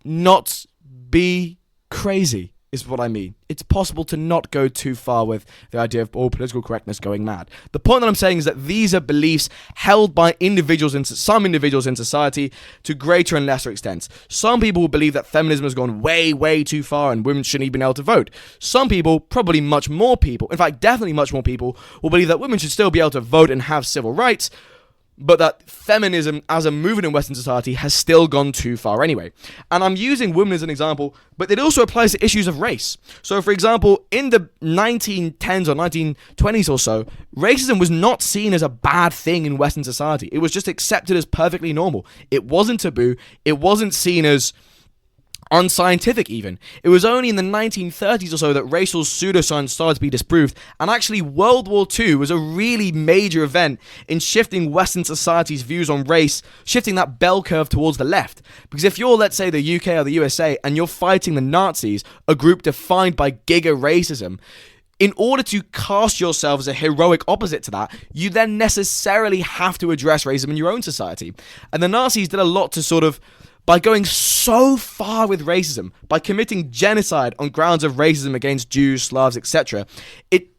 not be crazy, is what I mean. It's possible to not go too far with the idea of all political correctness going mad. The point that I'm saying is that these are beliefs held by some individuals in society to greater and lesser extents. Some people will believe that feminism has gone way, way too far and women shouldn't even be able to vote. Some people, probably much more people, in fact, definitely much more people, will believe that women should still be able to vote and have civil rights, but that feminism as a movement in Western society has still gone too far anyway. And I'm using women as an example, but it also applies to issues of race. So, for example, in the 1910s or 1920s or so, racism was not seen as a bad thing in Western society. It was just accepted as perfectly normal. It wasn't taboo. It wasn't seen as unscientific even. It was only in the 1930s or so that racial pseudoscience started to be disproved, and actually World War II was a really major event in shifting Western society's views on race, shifting that bell curve towards the left. Because if you're, let's say, the UK or the USA, and you're fighting the Nazis, a group defined by giga racism, in order to cast yourself as a heroic opposite to that, you then necessarily have to address racism in your own society. And the Nazis did a lot to by going so far with racism, by committing genocide on grounds of racism against Jews, Slavs, etc., it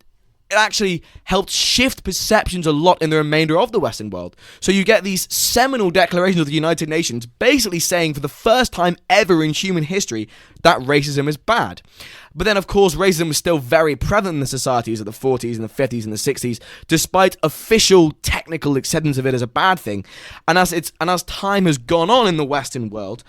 actually helped shift perceptions a lot in the remainder of the Western world. So you get these seminal declarations of the United Nations basically saying for the first time ever in human history that racism is bad. But then, of course, racism was still very prevalent in the societies of the 40s and the 50s and the 60s, despite official technical acceptance of it as a bad thing. And as time has gone on in the Western world,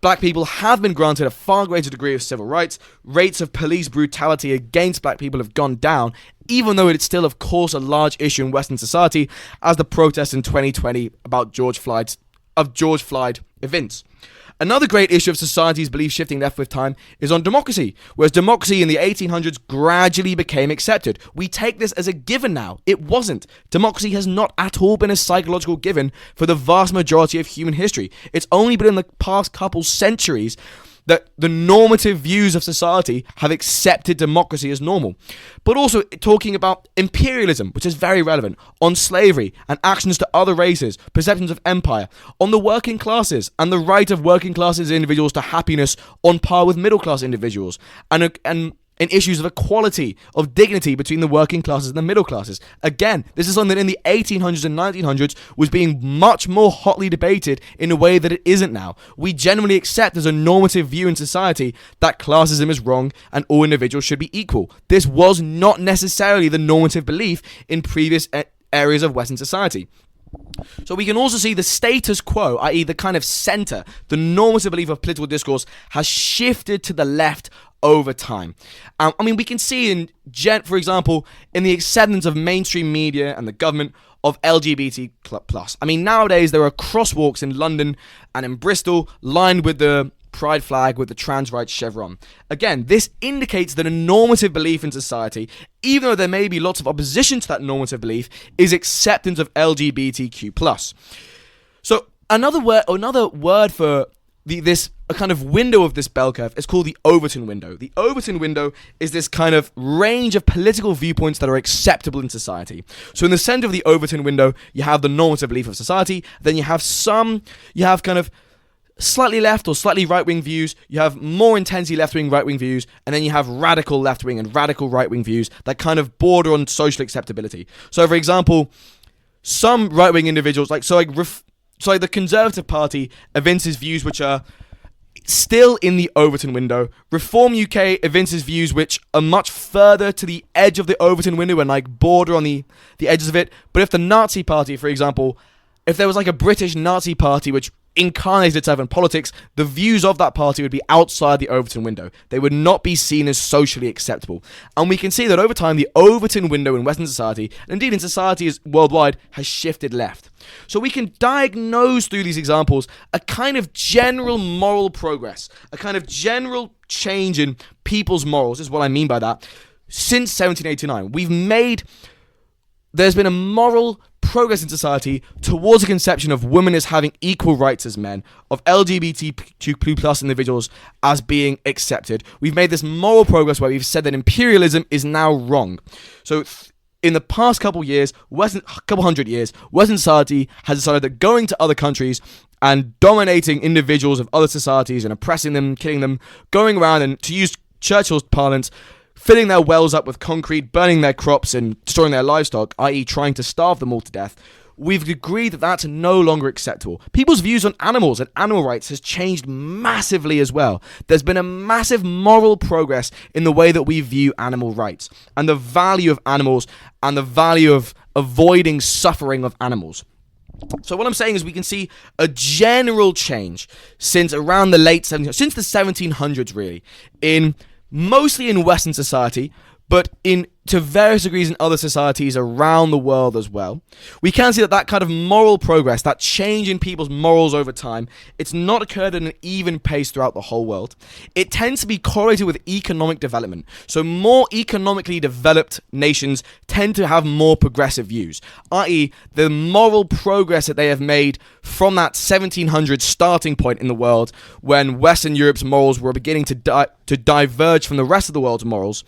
black people have been granted a far greater degree of civil rights. Rates of police brutality against black people have gone down, even though it's still, of course, a large issue in Western society, as the protests in 2020 about George Floyd's of George Floyd events. Another great issue of society's belief shifting left with time is on democracy, whereas democracy in the 1800s gradually became accepted. We take this as a given now. It wasn't. Democracy has not at all been a psychological given for the vast majority of human history. It's only been in the past couple centuries that the normative views of society have accepted democracy as normal. But also talking about imperialism, which is very relevant, on slavery and actions to other races, perceptions of empire, on the working classes and the right of working classes individuals to happiness on par with middle class individuals, and issues of equality, of dignity between the working classes and the middle classes. Again, this is something that in the 1800s and 1900s was being much more hotly debated in a way that it isn't now. We generally accept as a normative view in society that classism is wrong and all individuals should be equal. This was not necessarily the normative belief in previous areas of Western society. So we can also see the status quo, i.e. the kind of center, the normative belief of political discourse has shifted to the left over time. We can see for example, in the acceptance of mainstream media and the government of LGBT+. Nowadays there are crosswalks in London and in Bristol lined with the pride flag with the trans rights chevron. Again, this indicates that a normative belief in society, even though there may be lots of opposition to that normative belief, is acceptance of LGBTQ+. So another word for a kind of window of this bell curve is called the Overton window. The Overton window is this kind of range of political viewpoints that are acceptable in society. So in the center of the Overton window, you have the normative belief of society, then you have kind of slightly left or slightly right-wing views, you have more intensely left-wing, right-wing views, and then you have radical left-wing and radical right-wing views that kind of border on social acceptability. So for example, some right-wing individuals, the Conservative Party evinces views which are still in the Overton window. Reform UK evinces views which are much further to the edge of the Overton window and border on the edges of it. But if the Nazi Party, for example, if there was a British Nazi Party which incarnated itself in politics, the views of that party would be outside the Overton window. They would not be seen as socially acceptable. And we can see that over time, the Overton window in Western society, and indeed in societies worldwide, has shifted left. So we can diagnose through these examples a kind of general moral progress, a kind of general change in people's morals, is what I mean by that. Since 1789, there's been a moral progress in society towards a conception of women as having equal rights as men, of LGBTQ+ individuals as being accepted. We've made this moral progress where we've said that imperialism is now wrong. So in the past couple hundred years, Western society has decided that going to other countries and dominating individuals of other societies and oppressing them, killing them, going around and, to use Churchill's parlance, filling their wells up with concrete, burning their crops and destroying their livestock, i.e. trying to starve them all to death, we've agreed that that's no longer acceptable. People's views on animals and animal rights has changed massively as well. There's been a massive moral progress in the way that we view animal rights and the value of animals and the value of avoiding suffering of animals. So what I'm saying is we can see a general change since around the late 1700s, since the 1700s really, mostly in Western society, but to various degrees in other societies around the world as well. We can see that kind of moral progress, that change in people's morals over time, it's not occurred at an even pace throughout the whole world. It tends to be correlated with economic development. So more economically developed nations tend to have more progressive views, i.e. the moral progress that they have made from that 1700 starting point in the world when Western Europe's morals were beginning to diverge from the rest of the world's morals.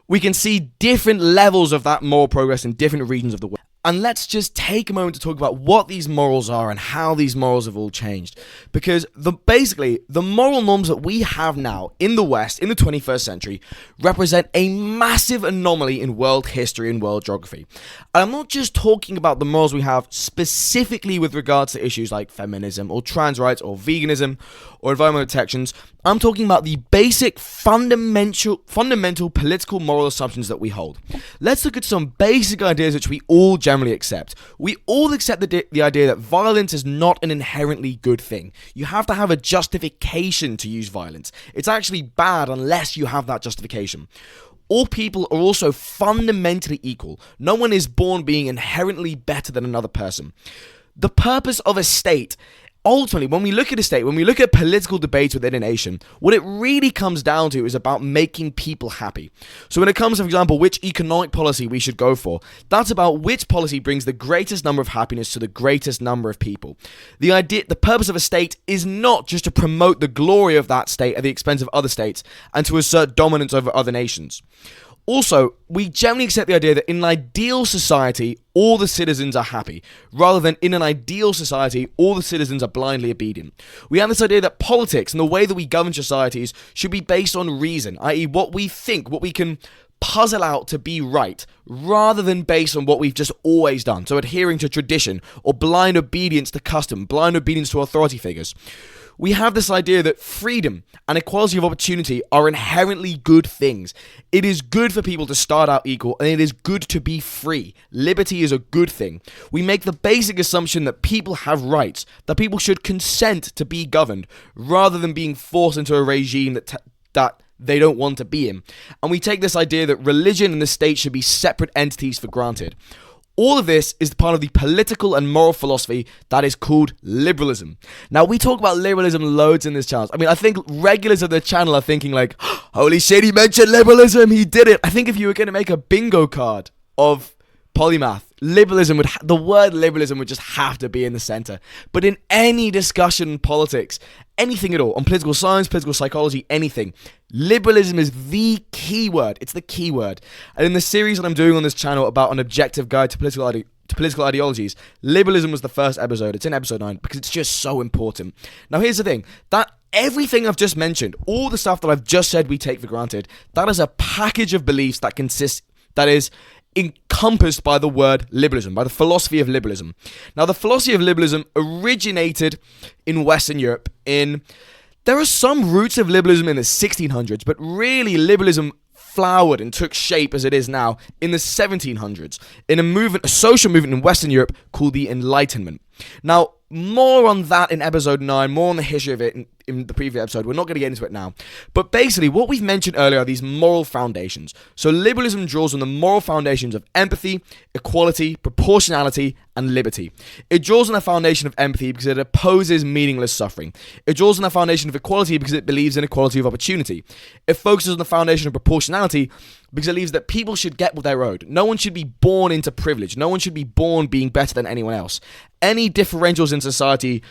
We can see different levels of that moral progress in different regions of the world. And let's just take a moment to talk about what these morals are and how these morals have all changed. Because basically, the moral norms that we have now in the West, in the 21st century, represent a massive anomaly in world history and world geography. And I'm not just talking about the morals we have specifically with regards to issues like feminism or trans rights or veganism or environmental protections. I'm talking about the basic fundamental political moral assumptions that we hold. Let's look at some basic ideas which we all generally accept. We all accept the idea that violence is not an inherently good thing. You have to have a justification to use violence. It's actually bad unless you have that justification. All people are also fundamentally equal. No one is born being inherently better than another person. The purpose of a state ultimately, when we look at a state, when we look at political debates within a nation, what it really comes down to is about making people happy. So when it comes to, for example, which economic policy we should go for, that's about which policy brings the greatest number of happiness to the greatest number of people. The purpose of a state is not just to promote the glory of that state at the expense of other states and to assert dominance over other nations. Also, we generally accept the idea that in an ideal society, all the citizens are happy, rather than in an ideal society, all the citizens are blindly obedient. We have this idea that politics and the way that we govern societies should be based on reason, i.e. what we think, what we can puzzle out to be right, rather than based on what we've just always done, so adhering to tradition or blind obedience to custom, blind obedience to authority figures. We have this idea that freedom and equality of opportunity are inherently good things. It is good for people to start out equal, and it is good to be free. Liberty is a good thing. We make the basic assumption that people have rights, that people should consent to be governed, rather than being forced into a regime that they don't want to be in. And we take this idea that religion and the state should be separate entities for granted. All of this is part of the political and moral philosophy that is called liberalism. Now, we talk about liberalism loads in this channel. I mean, I think regulars of the channel are thinking like, holy shit, he mentioned liberalism, he did it. I think if you were going to make a bingo card of Polymath, the word liberalism would just have to be in the center. But in any discussion in politics, anything at all, on political science, political psychology, anything, liberalism is the key word. It's the key word. And in the series that I'm doing on this channel about an objective guide to political ideologies, liberalism was the first episode. It's in episode 9 because it's just so important. Now, here's the thing. That everything I've just mentioned, all the stuff that I've just said we take for granted, that is a package of beliefs that is encompassed by the word liberalism, by the philosophy of liberalism. Now, the philosophy of liberalism originated in Western Europe. There are some roots of liberalism in the 1600s, but really liberalism flowered and took shape as it is now in the 1700s in a social movement in Western Europe called the Enlightenment. Now, more on that in episode 9, more on the history of it in the previous episode. We're not going to get into it now. But basically, what we've mentioned earlier are these moral foundations. So liberalism draws on the moral foundations of empathy, equality, proportionality, and liberty. It draws on the foundation of empathy because it opposes meaningless suffering. It draws on the foundation of equality because it believes in equality of opportunity. It focuses on the foundation of proportionality because it believes that people should get what they're owed. No one should be born into privilege. No one should be born being better than anyone else. Any differentials in society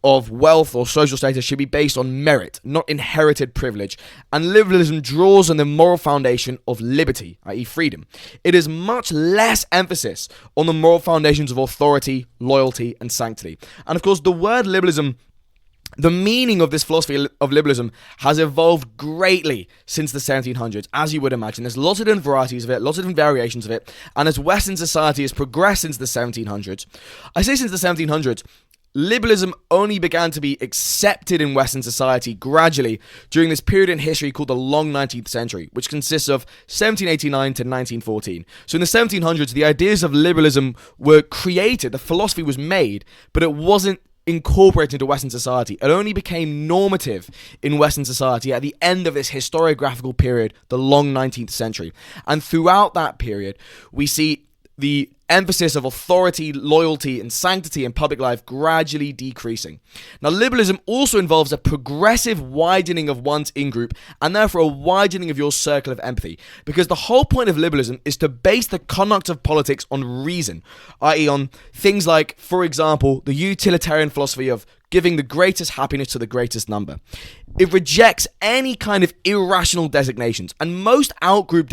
of wealth or social status should be based on merit, not inherited privilege. And liberalism draws on the moral foundation of liberty, i.e. freedom. It is much less emphasis on the moral foundations of authority, loyalty, and sanctity. And of course, the word liberalism, the meaning of this philosophy of liberalism has evolved greatly since the 1700s, as you would imagine. There's lots of different varieties of it, lots of different variations of it, and as Western society has progressed since the 1700s, I say since the 1700s, liberalism only began to be accepted in Western society gradually during this period in history called the long 19th century, which consists of 1789 to 1914. So in the 1700s, the ideas of liberalism were created, the philosophy was made, but it wasn't incorporated into Western society. It only became normative in Western society at the end of this historiographical period, the long 19th century. And throughout that period, we see the emphasis of authority, loyalty, and sanctity in public life gradually decreasing. Now, liberalism also involves a progressive widening of one's in-group and therefore a widening of your circle of empathy, because the whole point of liberalism is to base the conduct of politics on reason, i.e. on things like, for example, the utilitarian philosophy of giving the greatest happiness to the greatest number. It rejects any kind of irrational designations, and most outgroup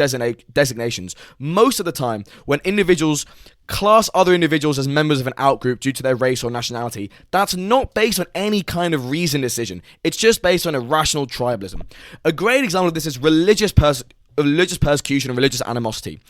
designations, most of the time, when individuals class other individuals as members of an outgroup due to their race or nationality, that's not based on any kind of reasoned decision. It's just based on irrational tribalism. A great example of this is religious persecution and religious animosity.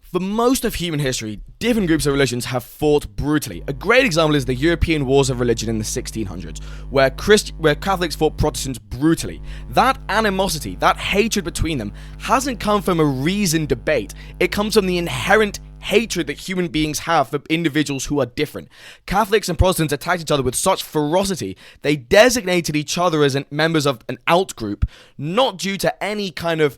For most of human history, different groups of religions have fought brutally. A great example is the European Wars of Religion in the 1600s, where Catholics fought Protestants brutally. That animosity, that hatred between them, hasn't come from a reasoned debate. It comes from the inherent hatred that human beings have for individuals who are different. Catholics and Protestants attacked each other with such ferocity, they designated each other as members of an outgroup, not due to any kind of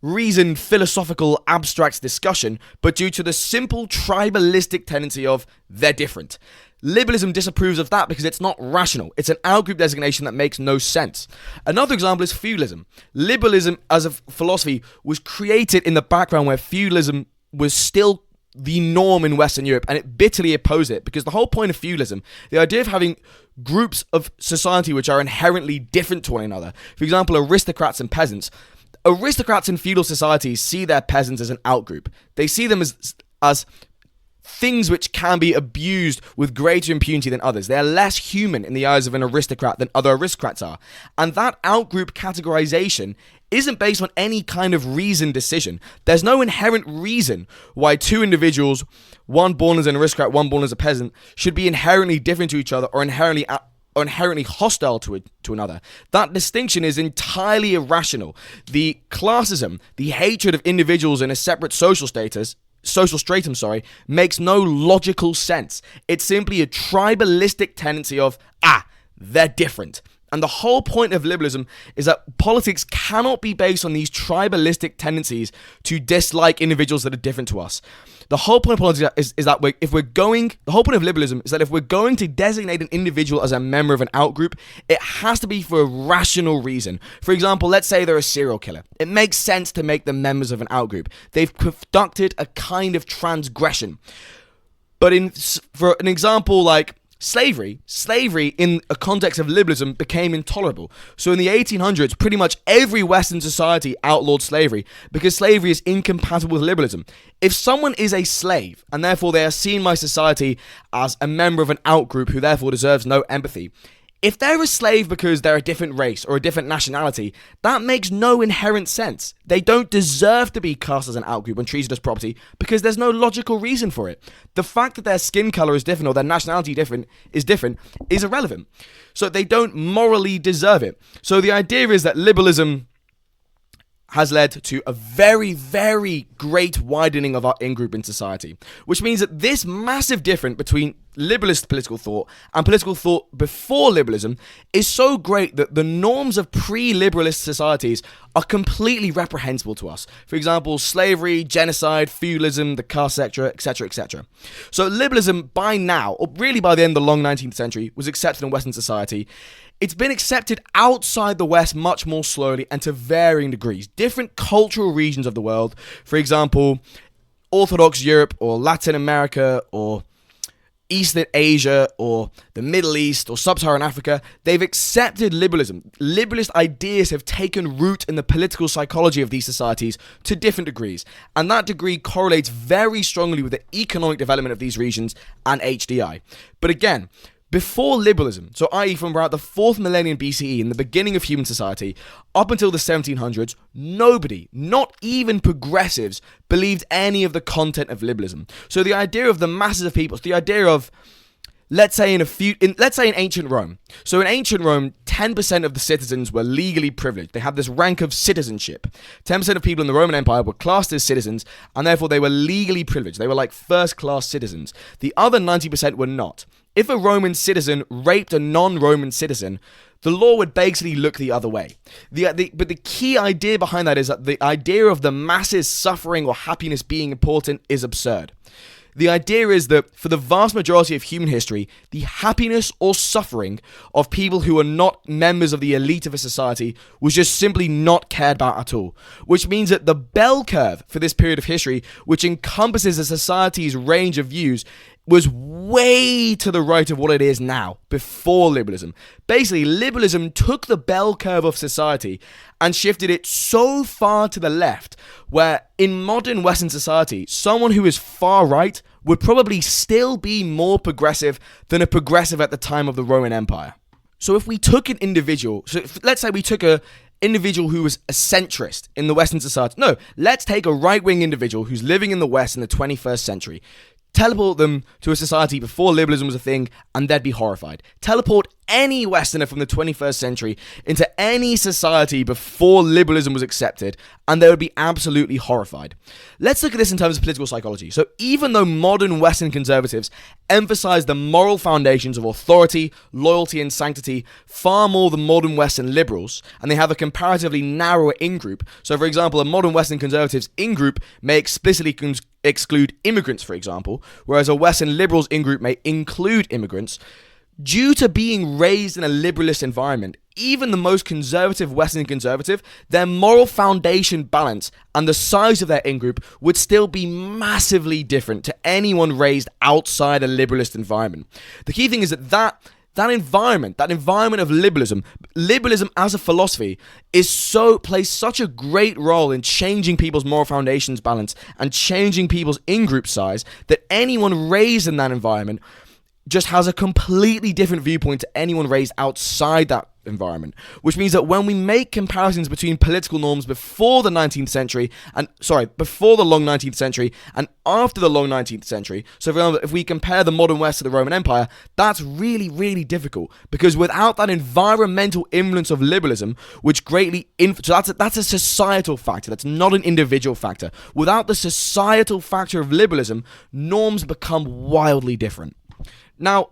reasoned philosophical abstract discussion, but due to the simple tribalistic tendency of they're different. Liberalism disapproves of that because it's not rational. It's an outgroup designation that makes no sense. Another example is feudalism. Liberalism as a philosophy was created in the background where feudalism was still the norm in Western Europe, and it bitterly opposed it because the whole point of feudalism, the idea of having groups of society which are inherently different to one another, for example, aristocrats and peasants. Aristocrats in feudal societies see their peasants as an outgroup. They see them as things which can be abused with greater impunity than others. They are less human in the eyes of an aristocrat than other aristocrats are. And that outgroup categorization isn't based on any kind of reasoned decision. There's no inherent reason why two individuals, one born as an aristocrat, one born as a peasant, should be inherently different to each other or inherently hostile to another. That distinction is entirely irrational. The classism, the hatred of individuals in a separate social stratum, makes no logical sense. It's simply a tribalistic tendency of, they're different. And the whole point of liberalism is that politics cannot be based on these tribalistic tendencies to dislike individuals that are different to us. The whole point of politics is that the whole point of liberalism is that if we're going to designate an individual as a member of an outgroup, it has to be for a rational reason. For example, let's say they're a serial killer. It makes sense to make them members of an outgroup. They've conducted a kind of transgression. But for an example like Slavery in a context of liberalism became intolerable. So in the 1800s, pretty much every Western society outlawed slavery because slavery is incompatible with liberalism. If someone is a slave and therefore they are seen by society as a member of an outgroup who therefore deserves no empathy, if they're a slave because they're a different race or a different nationality, that makes no inherent sense. They don't deserve to be cast as an outgroup and treated as property because there's no logical reason for it. The fact that their skin color is different or their nationality is irrelevant. So they don't morally deserve it. So the idea is that liberalism has led to a very, very great widening of our in-group in society, which means that this massive difference between liberalist political thought and political thought before liberalism is so great that the norms of pre-liberalist societies are completely reprehensible to us. For example, slavery, genocide, feudalism, the caste sector, etc., etc. So liberalism by now, or really by the end of the long 19th century, was accepted in Western society. It's been accepted outside the West much more slowly and to varying degrees. Different cultural regions of the world, for example, Orthodox Europe or Latin America or Eastern Asia or the Middle East or Sub-Saharan Africa, they've accepted liberalism. Liberalist ideas have taken root in the political psychology of these societies to different degrees, and that degree correlates very strongly with the economic development of these regions and HDI. But again, before liberalism, so i.e. from around the 4th millennium BCE in the beginning of human society, up until the 1700s, nobody, not even progressives, believed any of the content of liberalism. So the idea of the masses of people, the idea of, let's say in ancient Rome. So in ancient Rome, 10% of the citizens were legally privileged. They had this rank of citizenship. 10% of people in the Roman Empire were classed as citizens, and therefore they were legally privileged. They were like first-class citizens. The other 90% were not. If a Roman citizen raped a non-Roman citizen, the law would basically look the other way. But the key idea behind that is that the idea of the masses suffering or happiness being important is absurd. The idea is that for the vast majority of human history, the happiness or suffering of people who are not members of the elite of a society was just simply not cared about at all. Which means that the bell curve for this period of history, which encompasses a society's range of views, was way to the right of what it is now, before liberalism. Basically, liberalism took the bell curve of society and shifted it so far to the left, where in modern Western society, someone who is far right would probably still be more progressive than a progressive at the time of the Roman Empire. So if we took an individual, let's say we took a individual who was a centrist in the Western society. No, let's take a right-wing individual who's living in the West in the 21st century. Teleport them to a society before liberalism was a thing, and they'd be horrified. Teleport any Westerner from the 21st century into any society before liberalism was accepted, and they would be absolutely horrified. Let's look at this in terms of political psychology. So even though modern Western conservatives emphasize the moral foundations of authority, loyalty, and sanctity far more than modern Western liberals, and they have a comparatively narrower in-group. So for example, a modern Western conservatives in-group may explicitly exclude immigrants, for example, whereas a Western liberals in-group may include immigrants. Due to being raised in a liberalist environment, even the most conservative Western conservative, their moral foundation balance and the size of their in-group would still be massively different to anyone raised outside a liberalist environment. The key thing is that environment of liberalism as a philosophy plays such a great role in changing people's moral foundations balance and changing people's in-group size that anyone raised in that environment just has a completely different viewpoint to anyone raised outside that environment, which means that when we make comparisons between political norms before the long 19th century and after the long 19th century, so for example, if we compare the modern West to the Roman Empire, that's really, really difficult, because without that environmental influence of liberalism, which greatly that's a societal factor, that's not an individual factor. Without the societal factor of liberalism, norms become wildly different. Now,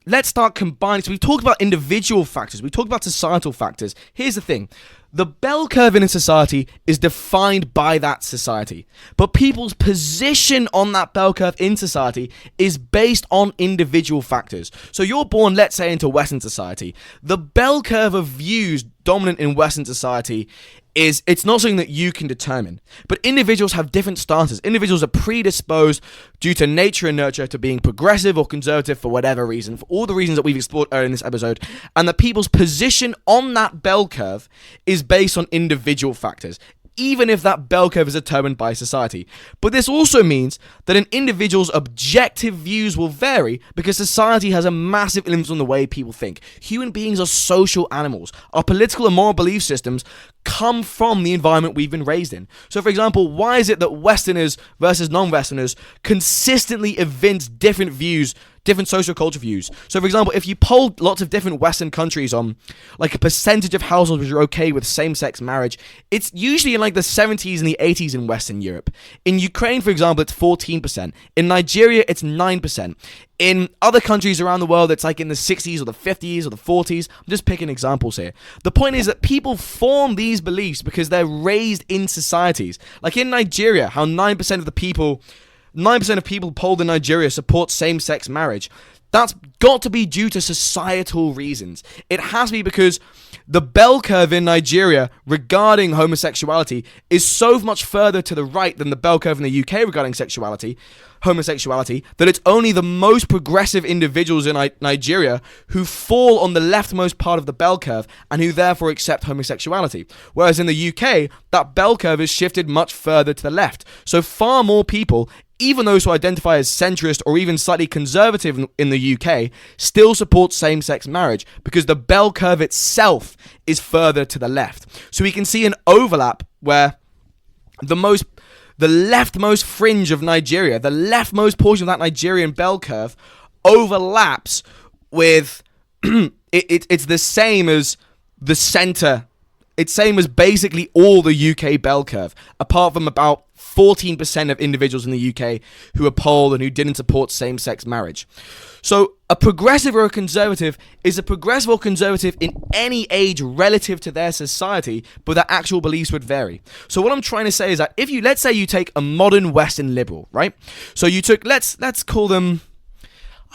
let's start combining. So we've talked about individual factors, we've talked about societal factors. Here's the thing. The bell curve in a society is defined by that society, but people's position on that bell curve in society is based on individual factors. So you're born, let's say, into Western society. The bell curve of views dominant in Western society it's not something that you can determine. But individuals have different stances. Individuals are predisposed due to nature and nurture to being progressive or conservative for whatever reason, for all the reasons that we've explored earlier in this episode. And that people's position on that bell curve is based on individual factors, even if that bell curve is determined by society. But this also means that an individual's objective views will vary because society has a massive influence on the way people think. Human beings are social animals. Our political and moral belief systems come from the environment we've been raised in. So, for example, why is it that Westerners versus non-Westerners consistently evince different views, different social culture views? So, for example, if you polled lots of different Western countries on like a percentage of households which are okay with same-sex marriage, it's usually in like the 70s and the 80s in Western Europe. In Ukraine, for example, it's 14%. In Nigeria, it's 9%. In other countries around the world, it's like in the 60s or the 50s or the 40s. I'm just picking examples here. The point is that people form these beliefs because they're raised in societies. Like in Nigeria, how 9% of people polled in Nigeria support same-sex marriage. That's got to be due to societal reasons. It has to be because the bell curve in Nigeria regarding homosexuality is so much further to the right than the bell curve in the UK regarding homosexuality, that it's only the most progressive individuals in Nigeria who fall on the leftmost part of the bell curve and who therefore accept homosexuality. Whereas in the UK, that bell curve is shifted much further to the left. So far more people, even those who identify as centrist or even slightly conservative in the UK, still support same-sex marriage because the bell curve itself is further to the left. So we can see an overlap where the leftmost fringe of Nigeria, the leftmost portion of that Nigerian bell curve overlaps with it's the same as the center. It's same as basically all the UK bell curve, apart from about 14% of individuals in the UK who are polled and who didn't support same-sex marriage. So a progressive or a conservative is a progressive or conservative in any age relative to their society, but their actual beliefs would vary. So what I'm trying to say is that if let's say you take a modern Western liberal, right? So you took, let's call them,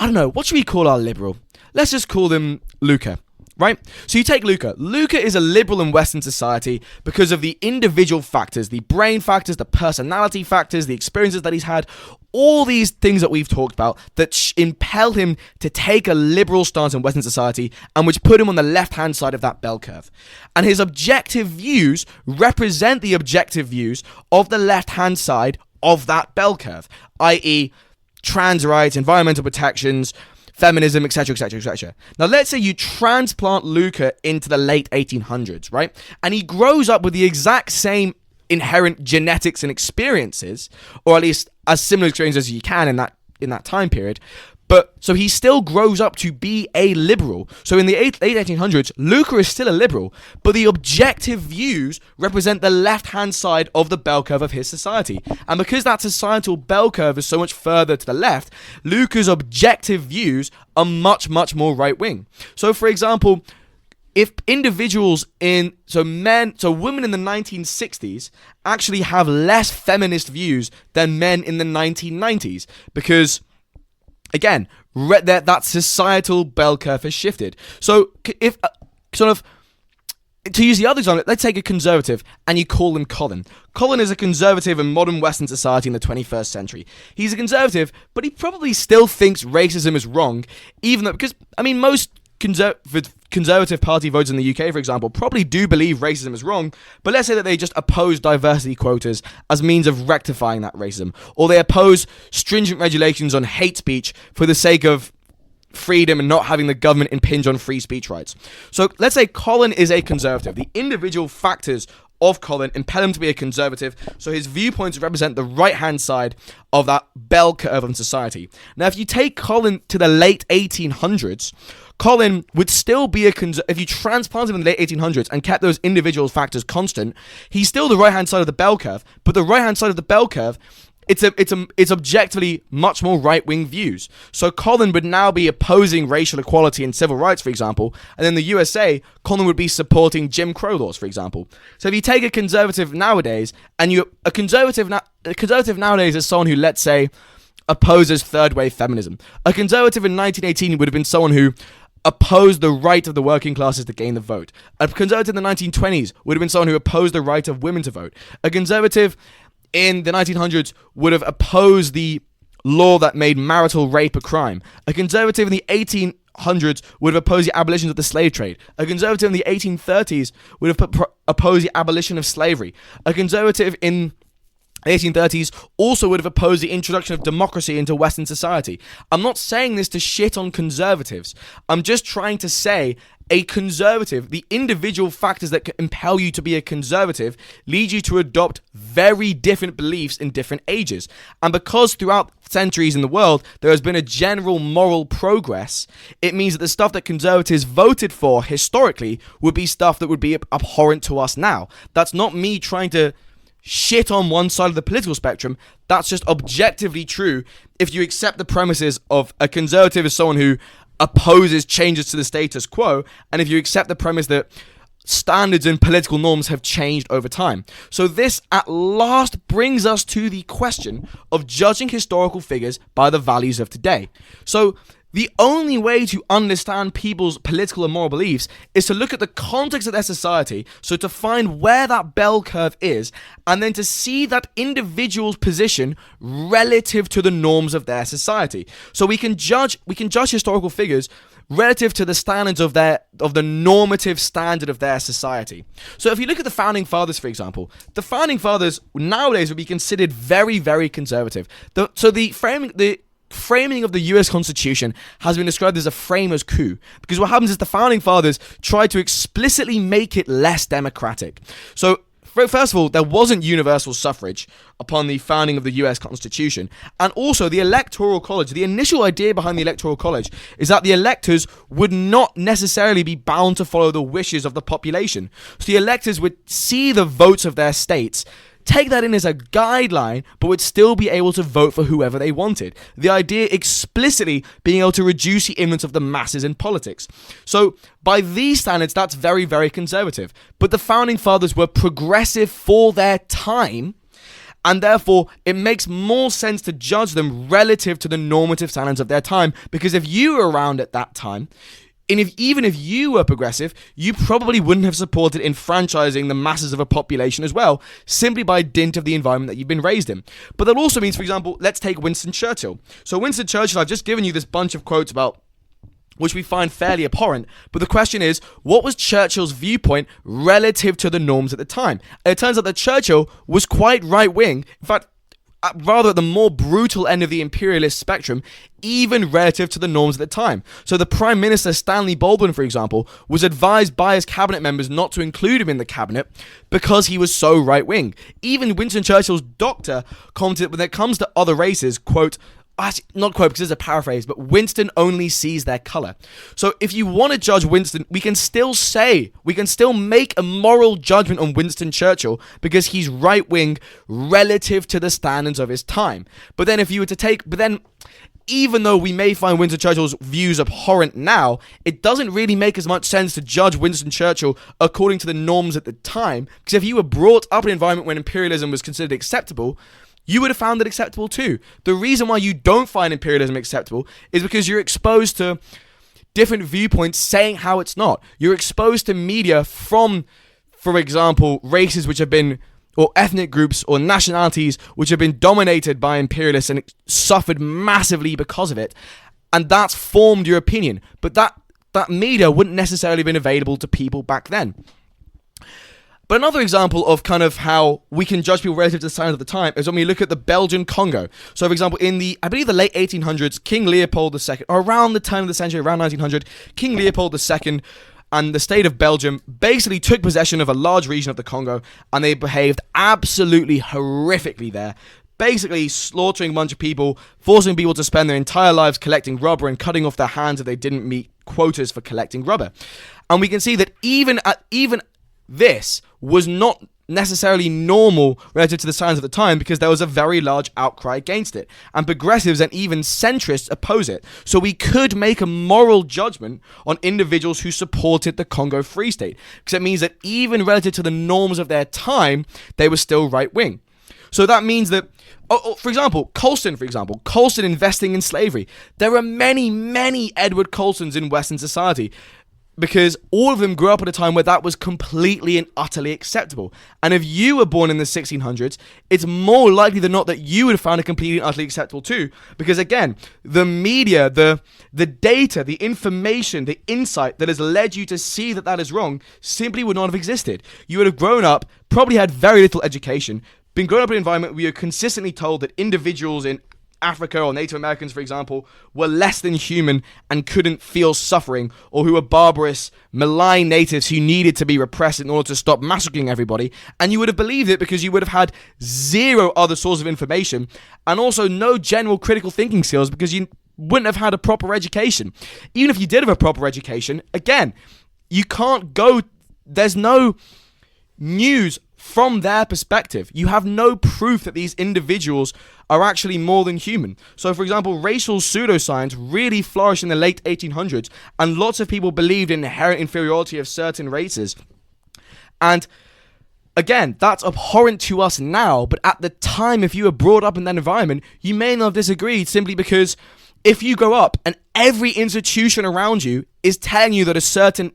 I don't know, what should we call our liberal? Let's just call them Luca. Right? So you take Luca. Luca is a liberal in Western society because of the individual factors, the brain factors, the personality factors, the experiences that he's had, all these things that we've talked about that impel him to take a liberal stance in Western society and which put him on the left-hand side of that bell curve. And his objective views represent the objective views of the left-hand side of that bell curve, i.e. trans rights, environmental protections, feminism, etc., etc., etc. Now, let's say you transplant Luca into the late 1800s, right? And he grows up with the exact same inherent genetics and experiences, or at least as similar experiences as you can in that time period. But so he still grows up to be a liberal. So in the late 1800s, Luca is still a liberal, but the objective views represent the left-hand side of the bell curve of his society. And because that societal bell curve is so much further to the left, Luca's objective views are much, much more right-wing. So for example, if individuals women in the 1960s actually have less feminist views than men in the 1990s, because again, that societal bell curve has shifted. So if to use the other example, let's take a conservative and you call him Colin. Colin is a conservative in modern Western society in the 21st century. He's a conservative, but he probably still thinks racism is wrong, even though, because, I mean, most Conservative Party voters in the UK, for example, probably do believe racism is wrong, but let's say that they just oppose diversity quotas as means of rectifying that racism, or they oppose stringent regulations on hate speech for the sake of freedom and not having the government impinge on free speech rights. So let's say Colin is a conservative. The individual factors of Colin impel him to be a conservative, so his viewpoints represent the right-hand side of that bell curve in society. Now, if you take Colin to the late 1800s, Colin would still be if you transplanted him in the late 1800s and kept those individual factors constant, he's still the right-hand side of the bell curve, but the right-hand side of the bell curve, it's objectively much more right-wing views. So Colin would now be opposing racial equality and civil rights, for example, and in the USA, Colin would be supporting Jim Crow laws, for example. So if you take a conservative nowadays, and a conservative nowadays is someone who, let's say, opposes third-wave feminism. A conservative in 1918 would have been someone who opposed the right of the working classes to gain the vote. A conservative in the 1920s would have been someone who opposed the right of women to vote. A conservative in the 1900s would have opposed the law that made marital rape a crime. A conservative in the 1800s would have opposed the abolition of the slave trade. A conservative in the 1830s would have opposed the abolition of slavery. A conservative in the 1830s also would have opposed the introduction of democracy into Western society. I'm not saying this to shit on conservatives. I'm just trying to say a conservative, the individual factors that can impel you to be a conservative, lead you to adopt very different beliefs in different ages. And because throughout centuries in the world, there has been a general moral progress, it means that the stuff that conservatives voted for historically would be stuff that would be abhorrent to us now. That's not me trying to shit on one side of the political spectrum. That's just objectively true if you accept the premises of a conservative as someone who opposes changes to the status quo, and if you accept the premise that standards and political norms have changed over time. So this at last brings us to the question of judging historical figures by the values of today. So the only way to understand people's political and moral beliefs is to look at the context of their society, so to find where that bell curve is, and then to see that individual's position relative to the norms of their society. So we can judge historical figures relative to the standards of the normative standard of their society. So if you look at the Founding Fathers, for example, the Founding Fathers nowadays would be considered very, very conservative. The framing of the US Constitution has been described as a framers' coup, because what happens is the Founding Fathers tried to explicitly make it less democratic. So first of all, there wasn't universal suffrage upon the founding of the US Constitution, and also the Electoral College. The initial idea behind the Electoral College is that the electors would not necessarily be bound to follow the wishes of the population. So the electors would see the votes of their states, take that in as a guideline, but would still be able to vote for whoever they wanted. The idea explicitly being able to reduce the influence of the masses in politics. So by these standards, that's very, very conservative. But the Founding Fathers were progressive for their time, and therefore it makes more sense to judge them relative to the normative standards of their time, because if you were around at that time, and even if you were progressive, you probably wouldn't have supported enfranchising the masses of a population as well, simply by dint of the environment that you've been raised in. But that also means, for example, let's take Winston Churchill. So Winston Churchill, I've just given you this bunch of quotes about which we find fairly abhorrent, but the question is, what was Churchill's viewpoint relative to the norms at the time? And it turns out that Churchill was quite right-wing, in fact, rather at the more brutal end of the imperialist spectrum, even relative to the norms at the time. So the Prime Minister, Stanley Baldwin, for example, was advised by his cabinet members not to include him in the cabinet because he was so right-wing. Even Winston Churchill's doctor commented that when it comes to other races, quote, not quote because it's a paraphrase, but Winston only sees their color. So if you want to judge Winston, we can still make a moral judgment on Winston Churchill because he's right-wing relative to the standards of his time. But then even though we may find Winston Churchill's views abhorrent now, it doesn't really make as much sense to judge Winston Churchill according to the norms at the time, because if you were brought up in an environment when imperialism was considered acceptable, you would have found it acceptable too. The reason why you don't find imperialism acceptable is because you're exposed to different viewpoints saying how it's not. You're exposed to media from, for example, races which have been, or ethnic groups or nationalities which have been dominated by imperialists and suffered massively because of it. And that's formed your opinion. But that media wouldn't necessarily have been available to people back then. But another example of kind of how we can judge people relative to the signs of the time is when we look at the Belgian Congo. So, for example, in I believe the late 1800s, King Leopold II, or around the turn of the century, around 1900, King Leopold II and the state of Belgium basically took possession of a large region of the Congo, and they behaved absolutely horrifically there. Basically slaughtering a bunch of people, forcing people to spend their entire lives collecting rubber and cutting off their hands if they didn't meet quotas for collecting rubber. And we can see that even this was not necessarily normal relative to the signs of the time, because there was a very large outcry against it, and progressives and even centrists oppose it. So we could make a moral judgment on individuals who supported the Congo Free State, because it means that even relative to the norms of their time, they were still right-wing. So that means that, for example, Colston investing in slavery. There are many, many Edward Colstons in Western society, because all of them grew up at a time where that was completely and utterly acceptable. And if you were born in the 1600s, it's more likely than not that you would have found it completely and utterly acceptable too. Because again, the media, the data, the information, the insight that has led you to see that that is wrong simply would not have existed. You would have grown up, probably had very little education, been grown up in an environment where you're consistently told that individuals in Africa or Native Americans, for example, were less than human and couldn't feel suffering, or who were barbarous, malign natives who needed to be repressed in order to stop massacring everybody. And you would have believed it because you would have had zero other source of information, and also no general critical thinking skills because you wouldn't have had a proper education. Even if you did have a proper education, again, you can't go, there's no news from their perspective. You have no proof that these individuals are actually more than human. So, for example, racial pseudoscience really flourished in the late 1800s, and lots of people believed in inherent inferiority of certain races. And again, that's abhorrent to us now, but at the time, if you were brought up in that environment, you may not have disagreed, simply because if you grow up and every institution around you is telling you that a certain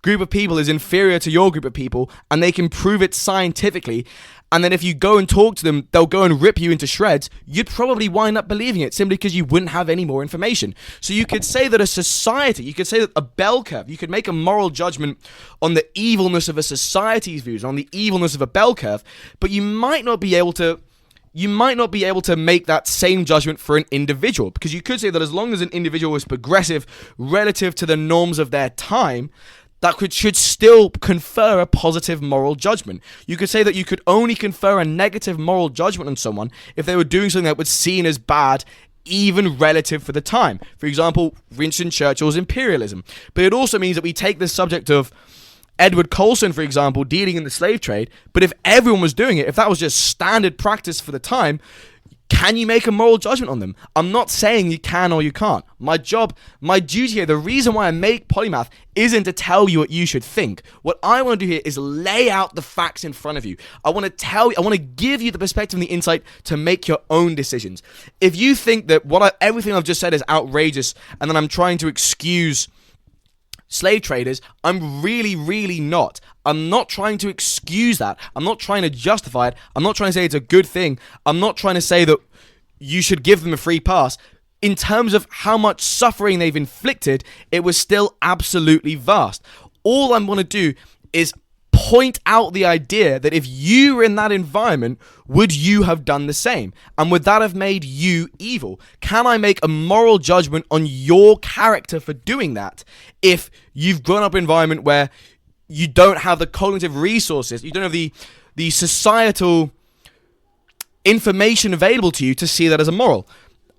group of people is inferior to your group of people, and they can prove it scientifically, and then if you go and talk to them, they'll go and rip you into shreds, you'd probably wind up believing it simply because you wouldn't have any more information. So you could say that a society, you could say that a bell curve, you could make a moral judgment on the evilness of a society's views, on the evilness of a bell curve, but you might not be able to make that same judgment for an individual, because you could say that as long as an individual is progressive relative to the norms of their time, that should still confer a positive moral judgment. You could say that you could only confer a negative moral judgment on someone if they were doing something that was seen as bad, even relative for the time. For example, Winston Churchill's imperialism. But it also means that we take the subject of Edward Colston, for example, dealing in the slave trade, but if everyone was doing it, if that was just standard practice for the time, can you make a moral judgment on them? I'm not saying you can or you can't. My duty here, the reason why I make Polymath isn't to tell you what you should think. What I want to do here is lay out the facts in front of you. I want to give you the perspective and the insight to make your own decisions. If you think that everything I've just said is outrageous, and then I'm trying to excuse slave traders, I'm really, really not. I'm not trying to excuse that. I'm not trying to justify it. I'm not trying to say it's a good thing. I'm not trying to say that you should give them a free pass. In terms of how much suffering they've inflicted, it was still absolutely vast. All I'm going to do is point out the idea that if you were in that environment, would you have done the same? And would that have made you evil? Can I make a moral judgment on your character for doing that if you've grown up in an environment where you don't have the cognitive resources, you don't have the societal information available to you to see that as a moral?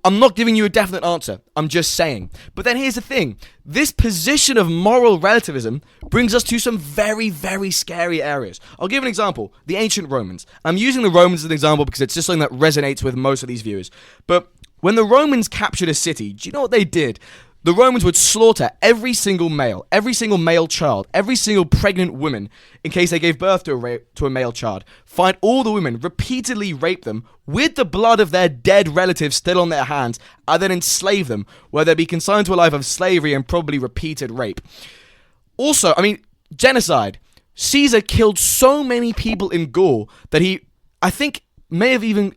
I'm not giving you a definite answer. I'm just saying. But then here's the thing. This position of moral relativism brings us to some very, very scary areas. I'll give an example. The ancient Romans. I'm using the Romans as an example because it's just something that resonates with most of these viewers. But When the Romans captured a city, do you know what they did? The Romans would slaughter every single male child, every single pregnant woman in case they gave birth to a male child. Find all the women, repeatedly rape them with the blood of their dead relatives still on their hands, and then enslave them, where they'd be consigned to a life of slavery and probably repeated rape. Also, genocide. Caesar killed so many people in Gaul that he, I think, may have even...